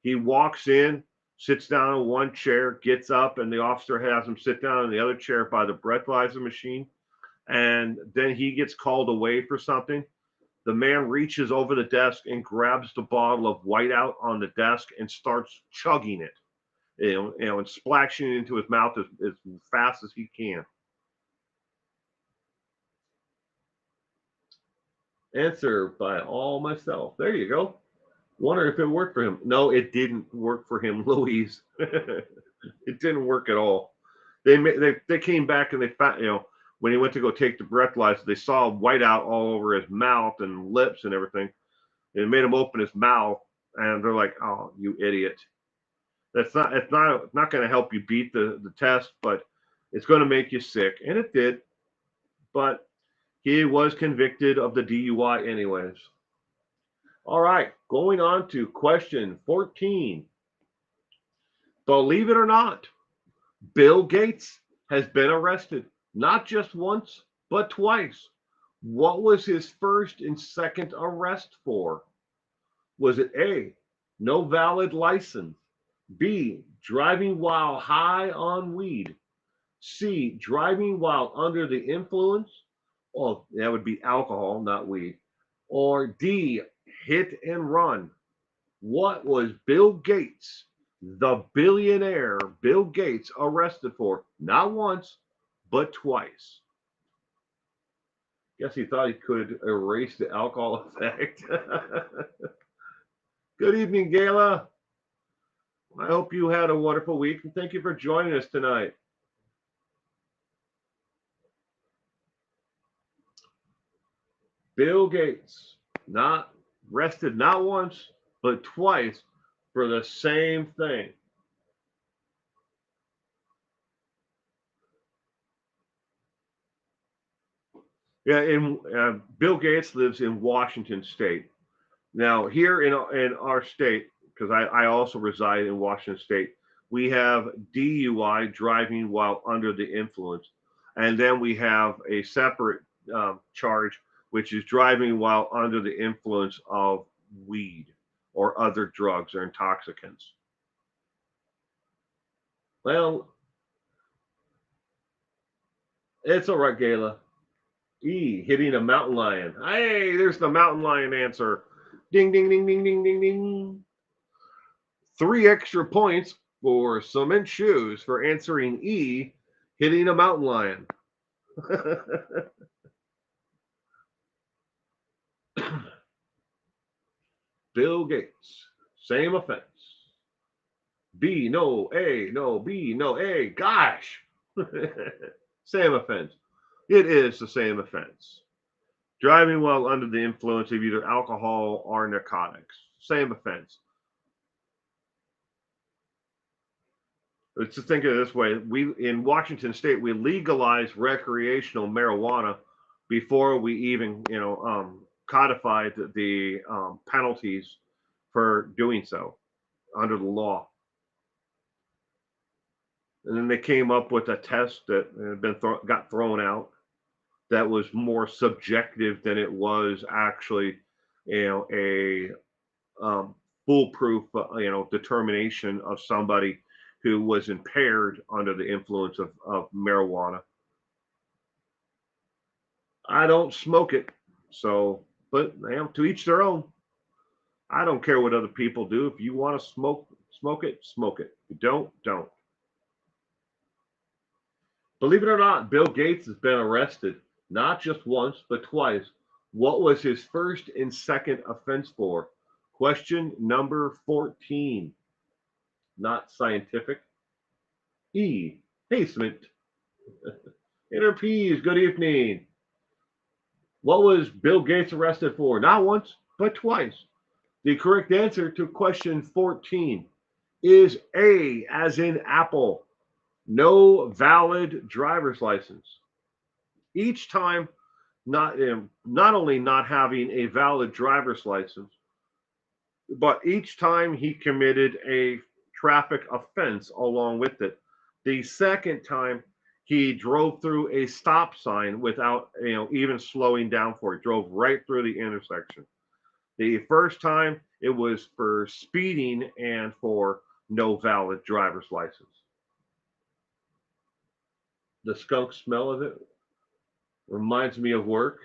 He walks in, sits down in one chair, gets up, and the officer has him sit down in the other chair by the breathalyzer machine. And then he gets called away for something. The man reaches over the desk and grabs the bottle of whiteout on the desk and starts chugging it, and splashing it into his mouth as fast as he can. Answer by all myself. There you go. Wonder if it worked for him. No, it didn't work for him, Louise. It didn't work at all. They came back and they found, when he went to go take the breathalyzer, they saw whiteout all over his mouth and lips and everything. And it made him open his mouth, and they're like, "Oh, you idiot! It's not going to help you beat the test, but it's going to make you sick." And it did. But he was convicted of the DUI anyways. All right, going on to question 14. Believe it or not, Bill Gates has been arrested, not just once, but twice. What was his first and second arrest for? Was it A, no valid license, B, driving while high on weed, C, driving while under the influence? Well, that would be alcohol, not weed. Or D, hit and run. What was Bill Gates, the billionaire Bill Gates, arrested for? Not once, but twice. Guess he thought he could erase the alcohol effect. Good evening, Gayla. I hope you had a wonderful week, and thank you for joining us tonight. Bill Gates, not arrested not once, but twice for the same thing. Yeah, Bill Gates lives in Washington State. Now, here in our state, because I also reside in Washington State, we have DUI, driving while under the influence, and then we have a separate charge, which is driving while under the influence of weed or other drugs or intoxicants. Well, it's all right, Gayla. E, hitting a mountain lion. Hey, there's the mountain lion answer. Ding, ding, ding, ding, ding, ding, ding. 3 extra points for cement shoes for answering E, hitting a mountain lion. Bill Gates, same offense. B, no, A, no, B, no, A. Gosh. Same offense. It is the same offense. Driving while under the influence of either alcohol or narcotics. Same offense. Let's just think of it this way: we in Washington State we legalized recreational marijuana before we even codified the penalties for doing so under the law. And then they came up with a test that had been got thrown out that was more subjective than it was actually, a um, foolproof, determination of somebody who was impaired under the influence of marijuana. I don't smoke it, so, but to each their own. I don't care what other people do. If you want to smoke, smoke it, smoke it. If you don't, don't. Believe it or not, Bill Gates has been arrested not just once, but twice. What was his first and second offense for? Question number 14. Not scientific. E. Basement. Inner P's, good evening. What was Bill Gates arrested for? Not once, but twice. The correct answer to question 14 is A, as in Apple. No valid driver's license. Each time, not only not having a valid driver's license, but each time he committed a traffic offense along with it. The second time he drove through a stop sign without even slowing down for it, drove right through the intersection. The first time it was for speeding and for no valid driver's license. The skunk smell of it reminds me of work.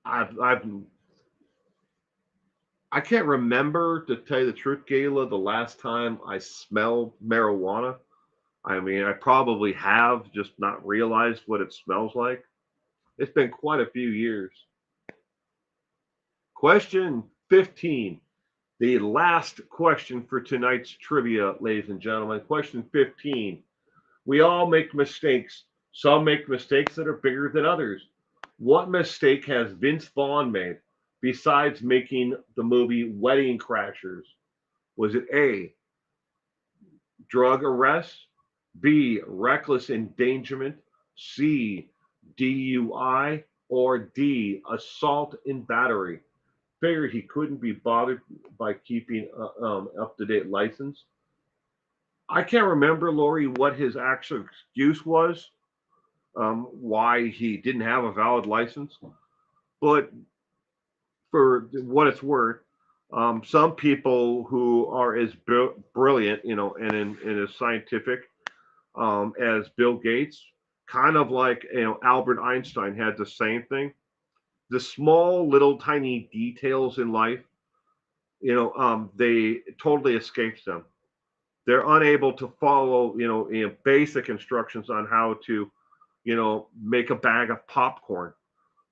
I've I can't remember, to tell you the truth, Gayla, the last time I smelled marijuana. I mean, I probably have just not realized what it smells like. It's been quite a few years. Question 15. The last question for tonight's trivia, ladies and gentlemen. Question 15. We all make mistakes. Some make mistakes that are bigger than others. What mistake has Vince Vaughn made besides making the movie Wedding Crashers? Was it A, drug arrest, B, reckless endangerment, C, DUI, or D, assault and battery? Figured he couldn't be bothered by keeping up to date license. I can't remember, Lori, what his actual excuse was, why he didn't have a valid license. But for what it's worth, some people who are as brilliant, and as scientific as Bill Gates, kind of like Albert Einstein had the same thing. The small little tiny details in life, they totally escapes them. They're unable to follow, basic instructions on how to, make a bag of popcorn,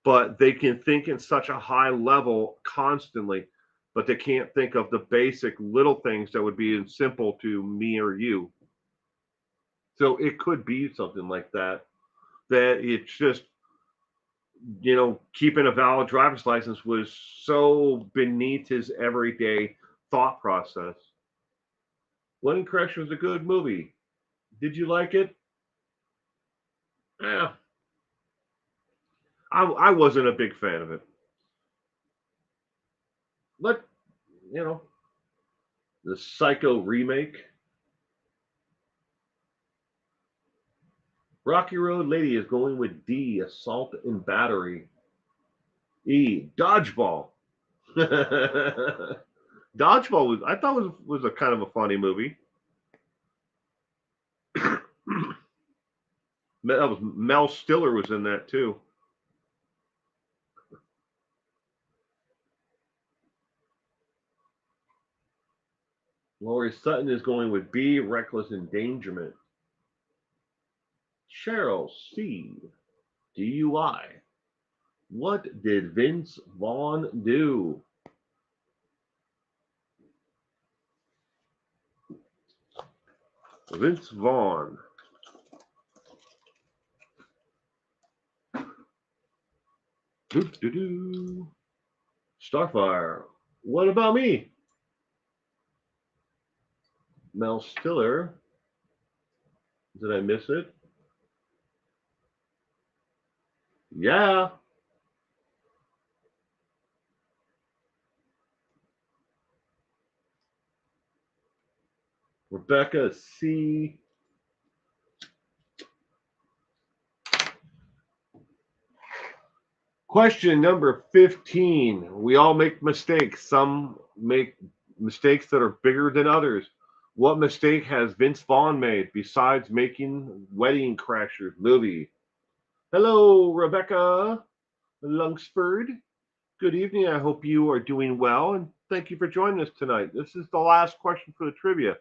but they can think in such a high level constantly, but they can't think of the basic little things that would be simple to me or you. So it could be something like that, that it's just, keeping a valid driver's license was so beneath his everyday thought process. Wedding Crash was a good movie. Did you like it? Yeah. I wasn't a big fan of it. But you know, the Psycho remake. Rocky Road Lady is going with D, Assault and Battery. E, Dodgeball. Dodgeball was I thought was a kind of a funny movie. That was Mel Stiller was in that too. Laurie Sutton is going with B, Reckless Endangerment. Cheryl C, DUI. What did Vince Vaughn do? Vince Vaughn. Doo-doo-doo. Starfire. What about me? Mel Stiller. Did I miss it? Yeah. Rebecca C. Question number 15. We all make mistakes. Some make mistakes that are bigger than others. What mistake has Vince Vaughn made besides making Wedding Crashers movie? Hello, Rebecca Lungsford. Good evening. I hope you are doing well, and thank you for joining us tonight. This is the last question for the trivia.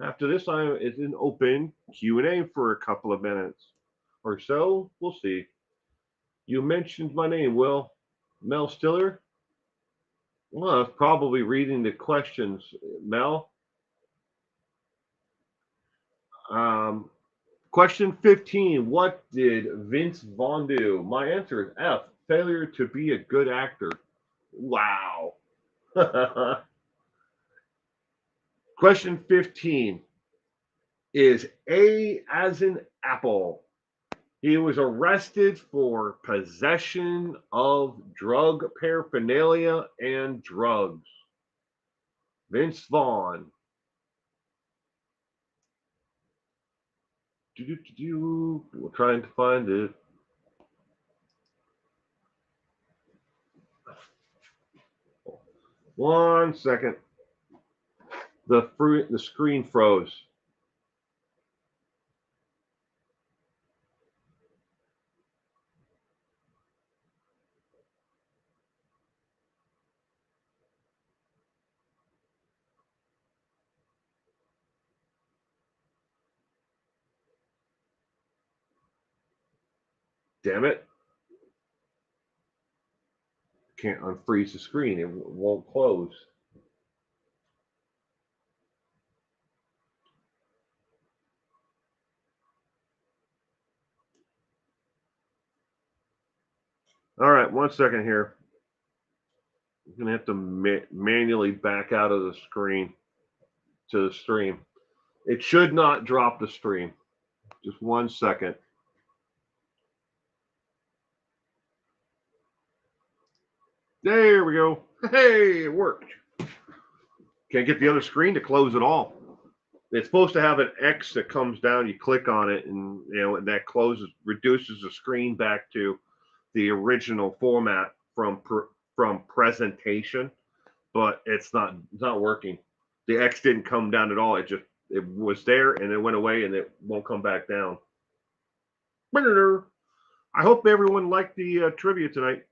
After this, it's an open Q&A for a couple of minutes or so. We'll see. You mentioned my name, Will. Mel Stiller? Well, I was probably reading the questions, Mel. Um, Question 15. What did Vince Vaughn do? My answer is F. Failure to be a good actor. Wow. Question 15 is A as in apple. He was arrested for possession of drug paraphernalia and drugs. Vince Vaughn. We're trying to find it. One second. The screen froze. Damn it. Can't unfreeze the screen. It won't close. All right, one second here. I'm going to have to manually back out of the screen to the stream. It should not drop the stream. Just one second. There we go. Hey, it worked. Can't get the other screen to close at all. It's supposed to have an X that comes down. You click on it, and and that reduces the screen back to the original format from presentation. But it's not working. The X didn't come down at all. It was there and it went away and it won't come back down. I hope everyone liked the trivia tonight.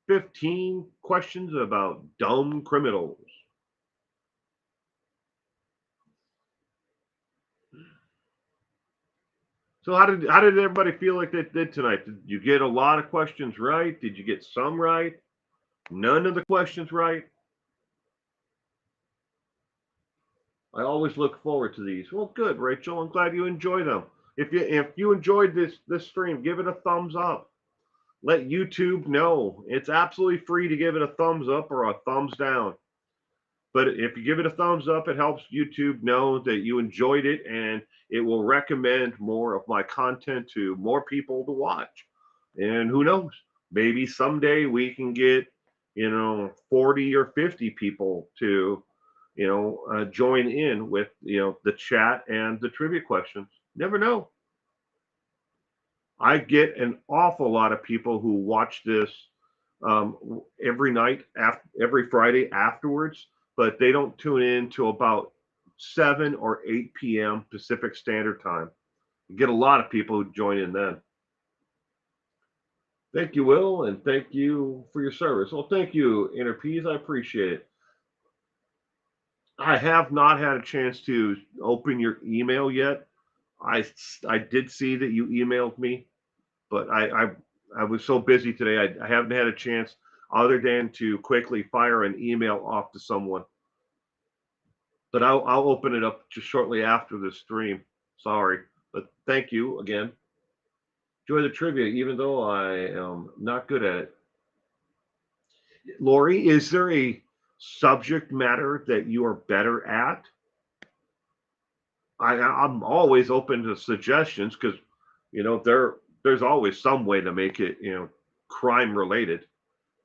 15 questions about dumb criminals. So how did everybody feel like they did tonight? Did you get a lot of questions right? Did you get some right? None of the questions right? I always look forward to these. Well, good, Rachel. I'm glad you enjoy them. If you enjoyed this stream, give it a thumbs up. Let YouTube know. It's absolutely free to give it a thumbs up or a thumbs down. But if you give it a thumbs up, it helps YouTube know that you enjoyed it and it will recommend more of my content to more people to watch. And who knows? Maybe someday we can get 40 or 50 people to join in with the chat and the trivia questions. Never know. I get an awful lot of people who watch this every night, every Friday afterwards, but they don't tune in till about 7 or 8 p.m. Pacific Standard Time. You get a lot of people who join in then. Thank you, Will, and thank you for your service. Well, thank you, Interpeas. I appreciate it. I have not had a chance to open your email yet. I I did see that you emailed me, but I was so busy today. I haven't had a chance other than to quickly fire an email off to someone. But I'll open it up just shortly after the stream. Sorry, but thank you again. Enjoy the trivia, even though I am not good at it. Lori, is there a subject matter that you are better at? I'm always open to suggestions because there's always some way to make it crime related.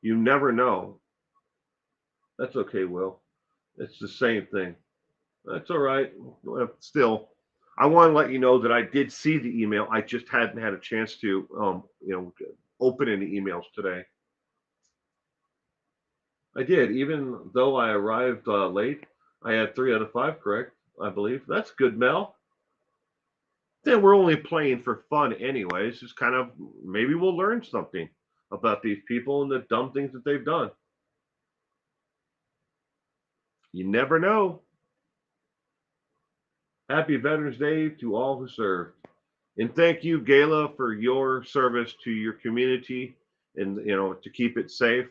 You never know. That's okay, Will. It's the same thing. That's all right. Still, I want to let you know that I did see the email. I just hadn't had a chance to open any emails today. I did, even though I arrived late. I had 3 out of 5 correct, I believe. That's good, Mel. Then we're only playing for fun, anyways. Just kind of maybe we'll learn something about these people and the dumb things that they've done. You never know. Happy Veterans Day to all who served. And thank you, Gayla, for your service to your community and to keep it safe.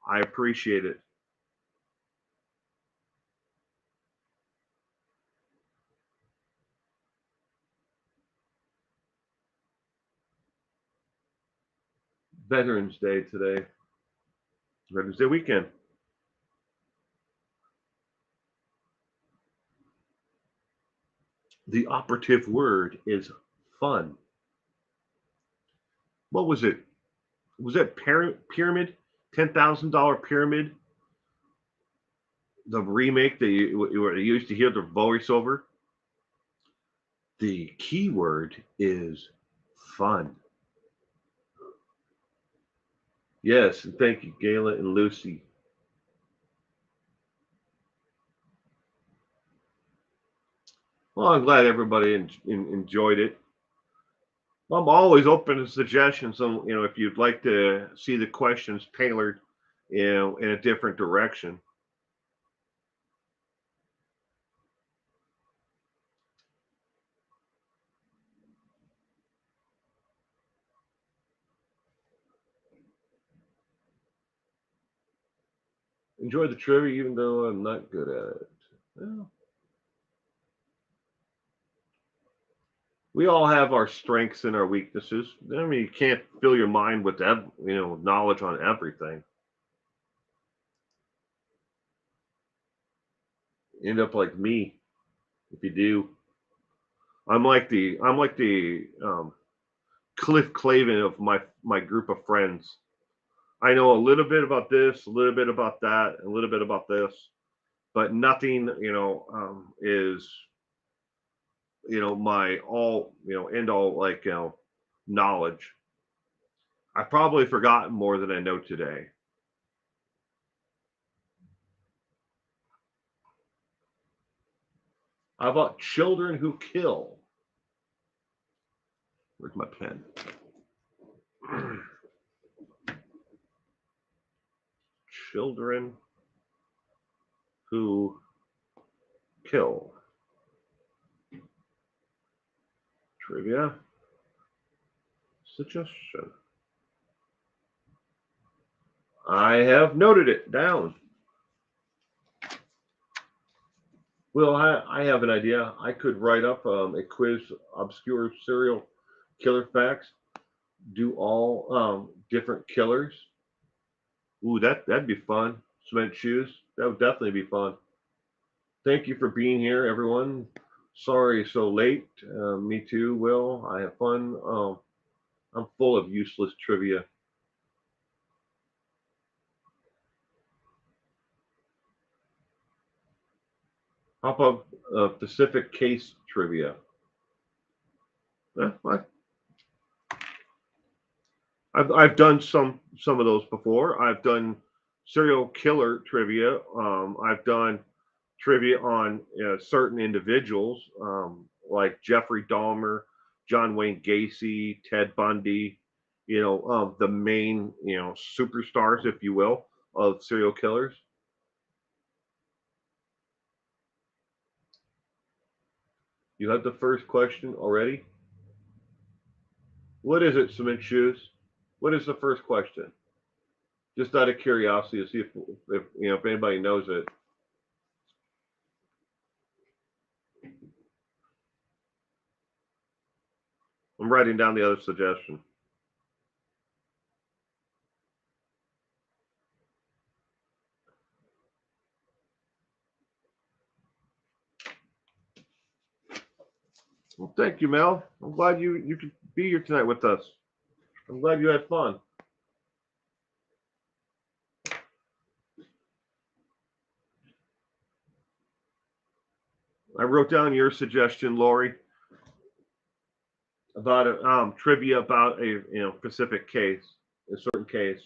I appreciate it. Veterans Day today. Veterans Day weekend. The operative word is fun. What was it? Was that pyramid? $10,000 pyramid? The remake that you used to hear the voiceover? The keyword is fun. Yes, and thank you, Gayla and Lucy. Well, I'm glad everybody enjoyed it. I'm always open to suggestions. So, if you'd like to see the questions tailored, in a different direction. Enjoy the trivia, even though I'm not good at it. Well, we all have our strengths and our weaknesses. I mean, you can't fill your mind with knowledge on everything. You end up like me if you do. I'm like the Cliff Clavin of my group of friends. I know a little bit about this, a little bit about that, a little bit about this, but nothing is my all end all like knowledge. I've probably forgotten more than I know today. How about children who kill? Where's my pen? Children who kill. Trivia suggestion. I have noted it down. Well, I have an idea. I could write up a quiz, obscure serial killer facts, do all different killers. Ooh, that'd be fun. Cement shoes. That would definitely be fun. Thank you for being here, everyone. Sorry so late. Me too, Will. I have fun. I'm full of useless trivia. How about Pacific case trivia? I've done some of those before. I've done serial killer trivia. I've done trivia on certain individuals, like Jeffrey Dahmer, John Wayne Gacy, Ted Bundy. The main superstars, if you will, of serial killers. You have the first question already. What is it, Cement Shoes? What is the first question? Just out of curiosity to see if anybody knows it. I'm writing down the other suggestion. Well, thank you, Mel. I'm glad you could be here tonight with us. I'm glad you had fun. I wrote down your suggestion, Lori, about a trivia about a specific case, a certain case.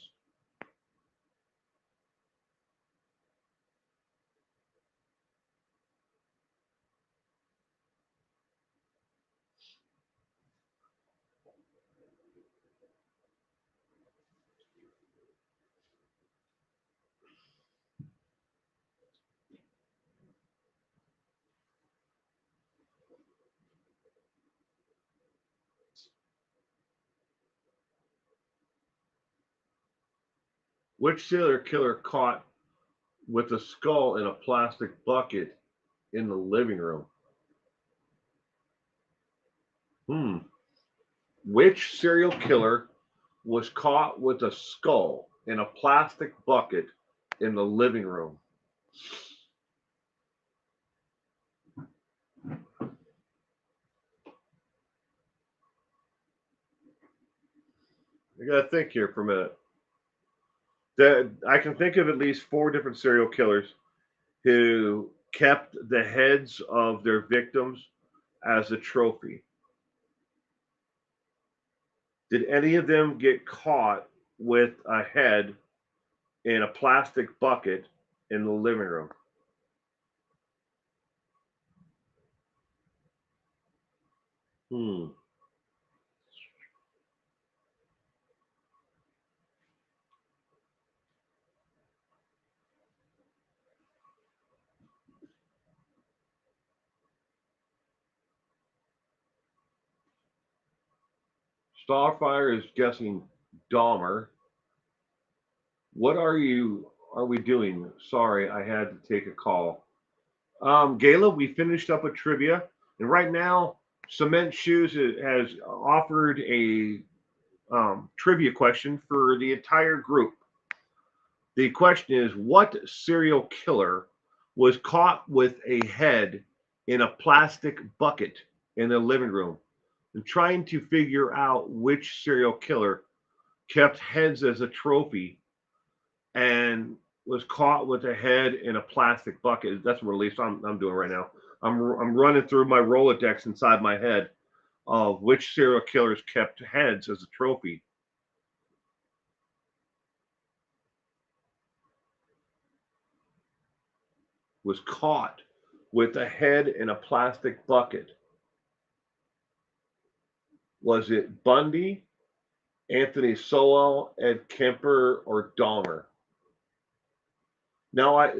Which serial killer caught with a skull in a plastic bucket in the living room? Hmm. Which serial killer was caught with a skull in a plastic bucket in the living room? I gotta think here for a minute. I can think of at least 4 different serial killers who kept the heads of their victims as a trophy. Did any of them get caught with a head in a plastic bucket in the living room? Hmm. Starfire is guessing Dahmer. What are we doing? Sorry, I had to take a call. Gayla, we finished up with trivia, and right now, Cement Shoes has offered a trivia question for the entire group. The question is, what serial killer was caught with a head in a plastic bucket in the living room? And trying to figure out which serial killer kept heads as a trophy and was caught with a head in a plastic bucket. That's what at least I'm doing right now. I'm running through my Rolodex inside my head of which serial killers kept heads as a trophy. Was caught with a head in a plastic bucket. Was it Bundy, Anthony Sowell, Ed Kemper, or Dahmer? Now, I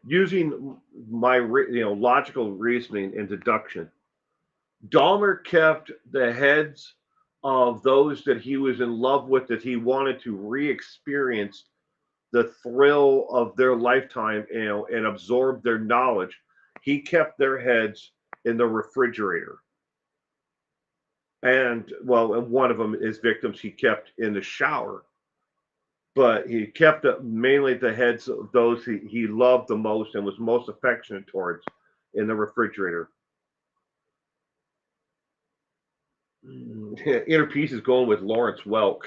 using my logical reasoning and deduction, Dahmer kept the heads of those that he was in love with, that he wanted to re-experience the thrill of their lifetime, and absorb their knowledge. He kept their heads in the refrigerator. And well, and one of them, his victims, he kept in the shower. But he kept mainly the heads of those he loved the most and was most affectionate towards in the refrigerator. Inner Peace is going with Lawrence Welk.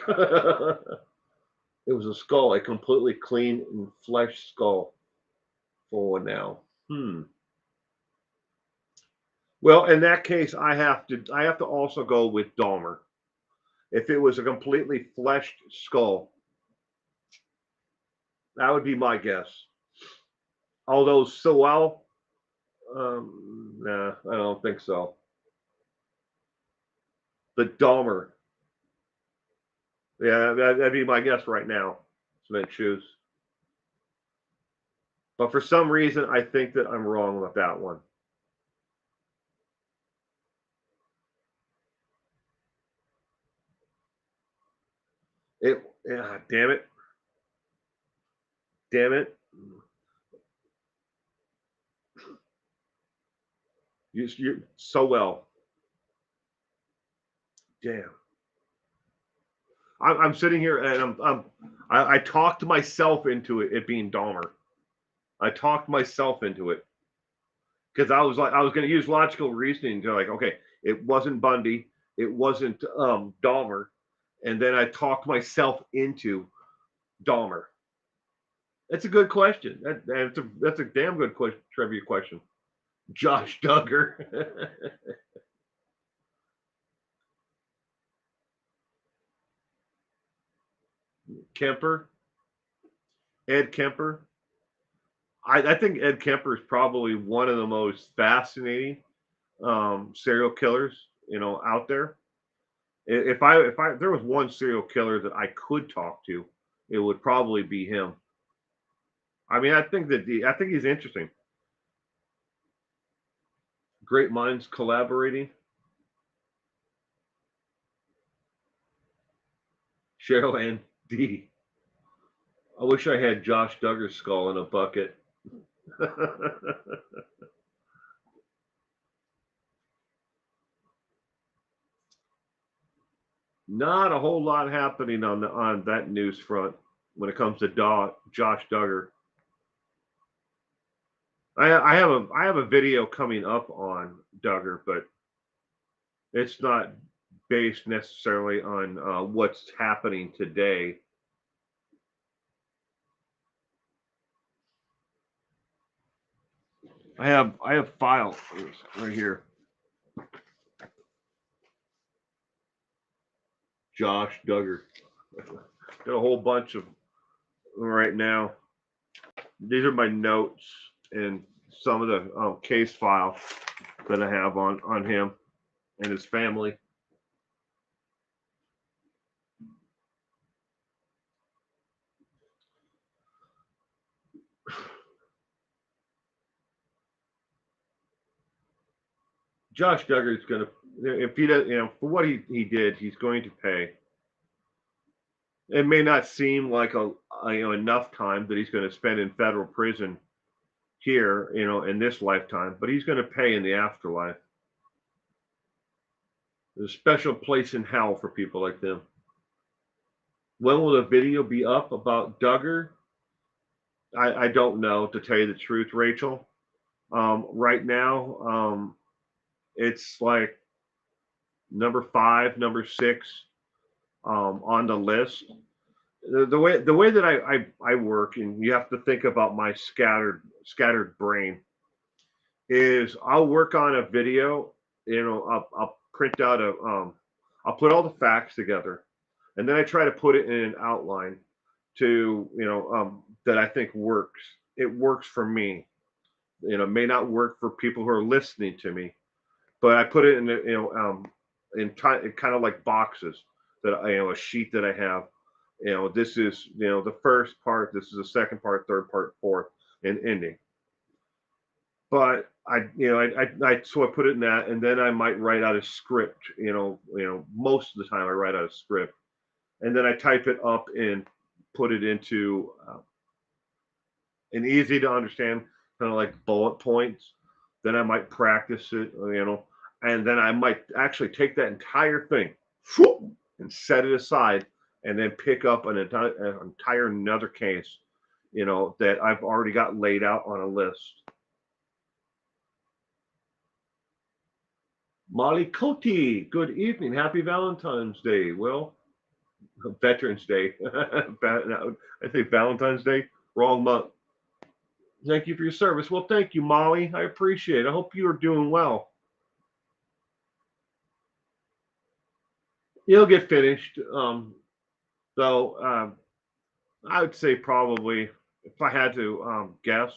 It was a skull, a completely clean and flesh skull. For now. Hmm. Well, in that case, I have to also go with Dahmer. If it was a completely fleshed skull, that would be my guess. Although Sewell, nah, I don't think so. The Dahmer, yeah, that'd be my guess right now. Cement shoes. But for some reason, I think that I'm wrong with that one. Yeah, damn it. You so well. Damn. I'm sitting here and I talked myself into it being Dahmer. I talked myself into it because I was going to use logical reasoning to like, okay, it wasn't Bundy, it wasn't Dahmer, and then I talked myself into Dahmer. That's a good question. That's a damn good trivia question. Josh Duggar, Kemper, Ed Kemper. I think Ed Kemper is probably one of the most fascinating serial killers out there. If I there was one serial killer that I could talk to, it would probably be him. I mean, I think he's interesting. Great minds collaborating. Cheryl and D. I wish I had Josh Duggar's skull in a bucket. Not a whole lot happening on that news front when it comes to Josh Duggar. I have a video coming up on Duggar, but it's not based necessarily on what's happening today. I have files right here. Josh Duggar. Got a whole bunch of right now. These are my notes and some of the case file that I have on him and his family. Josh Duggar is going to, if he does, for what he did, he's going to pay. It may not seem like enough time that he's going to spend in federal prison here, in this lifetime, but he's going to pay in the afterlife. There's a special place in hell for people like them. When will the video be up about Duggar? I don't know, to tell you the truth, Rachel. Right now, it's like number 5, number 6 on the list. The way that I work, and you have to think about my scattered brain, is I'll work on a video. I'll print out I'll put all the facts together, and then I try to put it in an outline to that I think works. It works for me. May not work for people who are listening to me, but I put it in in kind of like boxes that a sheet that I have. This is the first part. This is the second part, third part, fourth, and ending. But so I put it in that, and then I might write out a script. Most of the time I write out a script, and then I type it up and put it into an easy to understand kind of like bullet points. Then I might practice it, and then I might actually take that entire thing and set it aside, and then pick up an entire another case, that I've already got laid out on a list. Molly Cote, good evening. Happy Valentine's Day. Well, Veterans Day. I think Valentine's Day, wrong month. Thank you for your service. Well, thank you, Molly. I appreciate it. I hope you are doing well. It'll get finished. So I would say probably, if I had to guess,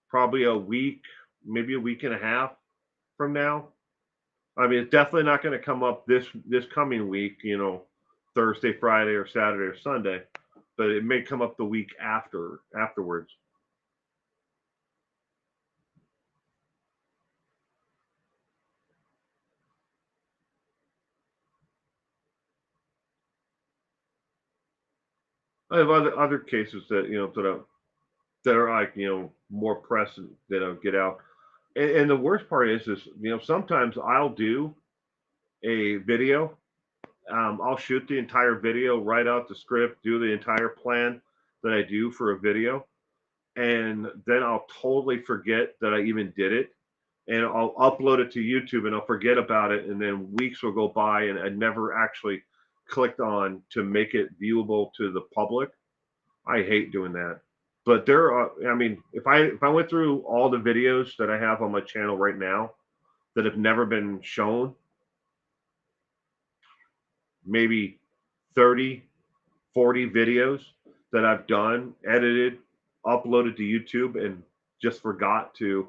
probably a week, maybe a week and a half from now. I mean, it's definitely not going to come up this coming week, Thursday, Friday, or Saturday or Sunday, but it may come up the week afterwards. I have other cases that that are like more pressing that get out, and the worst part is sometimes I'll do a video. I'll shoot the entire video, write out the script, do the entire plan that I do for a video, and then I'll totally forget that I even did it, and I'll upload it to YouTube, and I'll forget about it, and then weeks will go by, and I never actually clicked on to make it viewable to the public. I hate doing that. But there are, I mean, if I went through all the videos that I have on my channel right now that have never been shown, maybe 30, 40 videos that I've done, edited, uploaded to YouTube, and just forgot to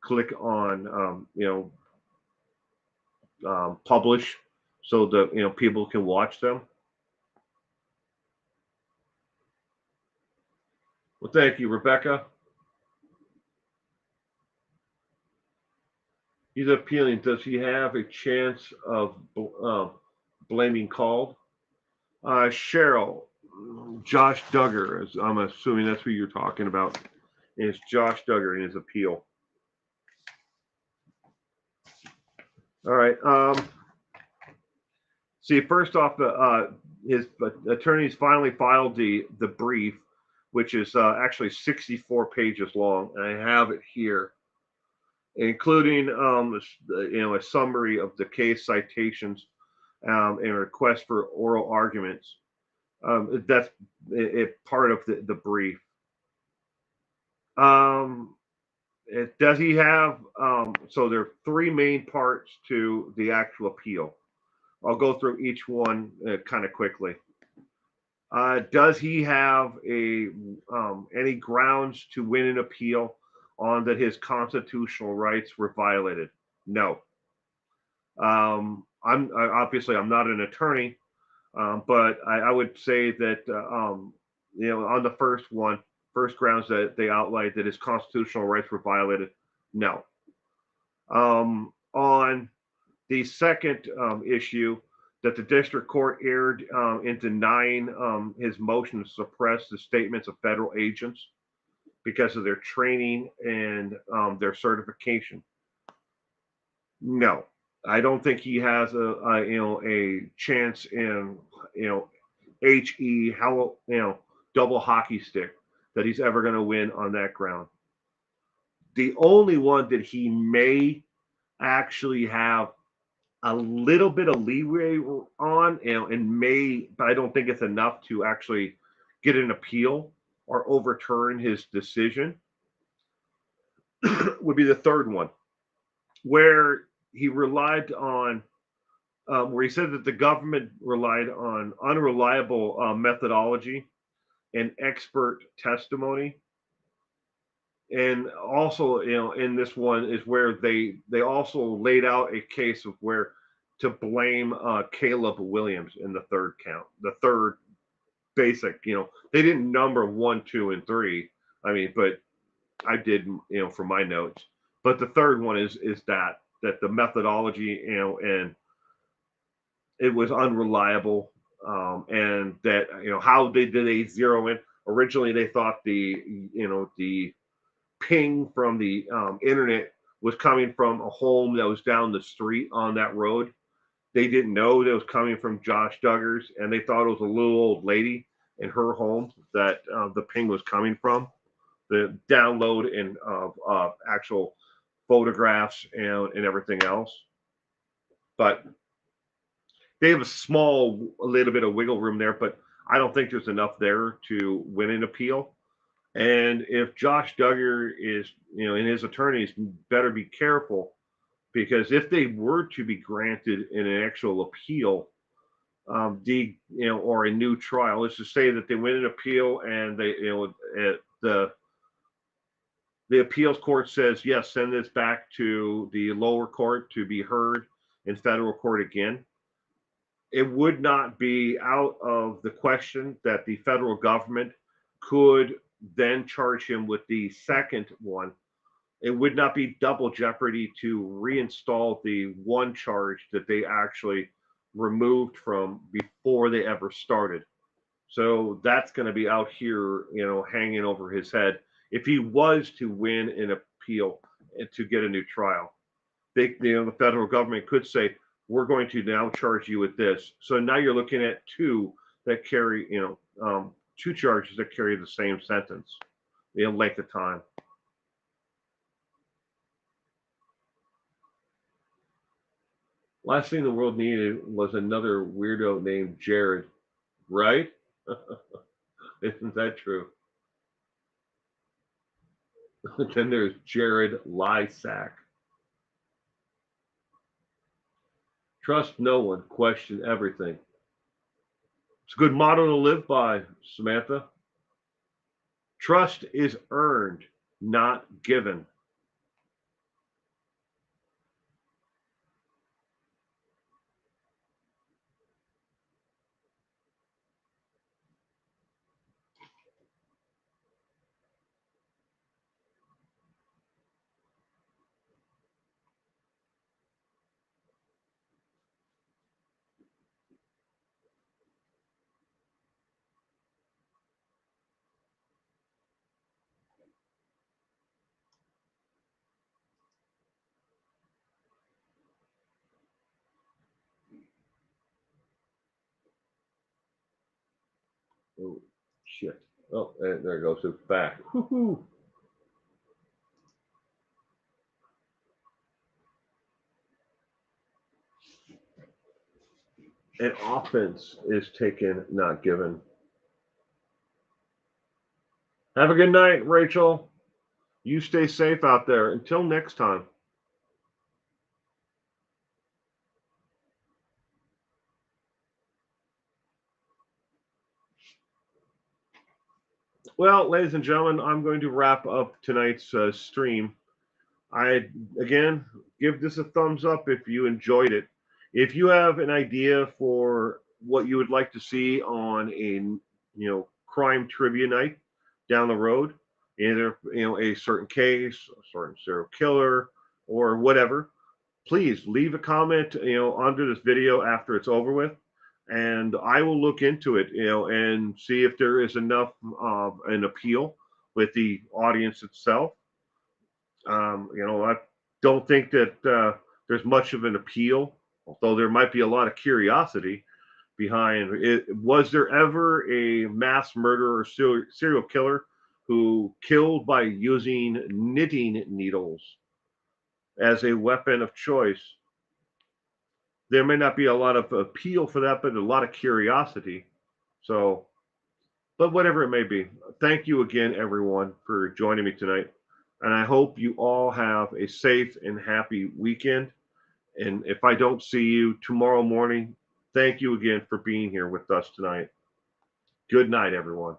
click on, publish so that people can watch them. Well, thank you, Rebecca. He's appealing. Does he have a chance of blaming called? Cheryl, Josh Duggar, I'm assuming that's who you're talking about, is Josh Duggar in his appeal. All right. See, first off, his attorneys finally filed the brief, which is actually 64 pages long, and I have it here, including a summary of the case citations and a request for oral arguments. That's part of the brief. Does he have? So there are three main parts to the actual appeal. I'll go through each one kind of quickly. Does he have any grounds to win an appeal on that his constitutional rights were violated? No. I'm not an attorney, but I would say that on the first grounds that they outlined that his constitutional rights were violated, no. On the second issue, that the district court erred in denying his motion to suppress the statements of federal agents because of their training and their certification. No, I don't think he has a chance in how double hockey stick that he's ever going to win on that ground. The only one that he may actually have a little bit of leeway on, and but I don't think it's enough to actually get an appeal or overturn his decision, would be the third one, where he relied on, where he said that the government relied on unreliable methodology and expert testimony. And also, in this one is where they also laid out a case of where to blame Caleb Williams in the third count, the third basic. They didn't number 1, 2, and 3. I mean, but I did, for my notes. But the third one is that the methodology, and it was unreliable, and that how did they zero in? Originally, they thought the ping from the internet was coming from a home that was down the street on that road. They didn't know that it was coming from Josh Duggar's, and they thought it was a little old lady in her home that the ping was coming from. The download and actual photographs and everything else. But they have a little bit of wiggle room there, but I don't think there's enough there to win an appeal. And if Josh Duggar is, and his attorneys better be careful, because if they were to be granted in an actual appeal, or a new trial. Let's just say that they win an appeal and the appeals court says yes, send this back to the lower court to be heard in federal court again. It would not be out of the question that the federal government could then charge him with the second one. It would not be double jeopardy to reinstall the one charge that they actually removed from before they ever started. So that's going to be out here, hanging over his head if he was to win an appeal and to get a new trial. The federal government could say, we're going to now charge you with this. So now you're looking at two that carry, two charges that carry the same sentence, length of time. Last thing the world needed was another weirdo named Jared, right? Isn't that true? Then there's Jared Lysack. Trust no one, question everything. It's a good motto to live by, Samantha. Trust is earned, not given. Oh, shit. Oh, and there it goes. It's back. Woo-hoo. And offense is taken, not given. Have a good night, Rachel. You stay safe out there. Until next time. Well, ladies and gentlemen, I'm going to wrap up tonight's stream. I, again, give this a thumbs up if you enjoyed it. If you have an idea for what you would like to see on a crime trivia night down the road, either a certain case, a certain serial killer, or whatever, please leave a comment under this video after it's over with, and I will look into it and see if there is enough of an appeal with the audience itself. I don't think that there's much of an appeal, although there might be a lot of curiosity behind it. Was there ever a mass murderer or serial killer who killed by using knitting needles as a weapon of choice? There may not be a lot of appeal for that, but a lot of curiosity. So, but whatever it may be, thank you again, everyone, for joining me tonight. And I hope you all have a safe and happy weekend. And if I don't see you tomorrow morning, thank you again for being here with us tonight. Good night, everyone.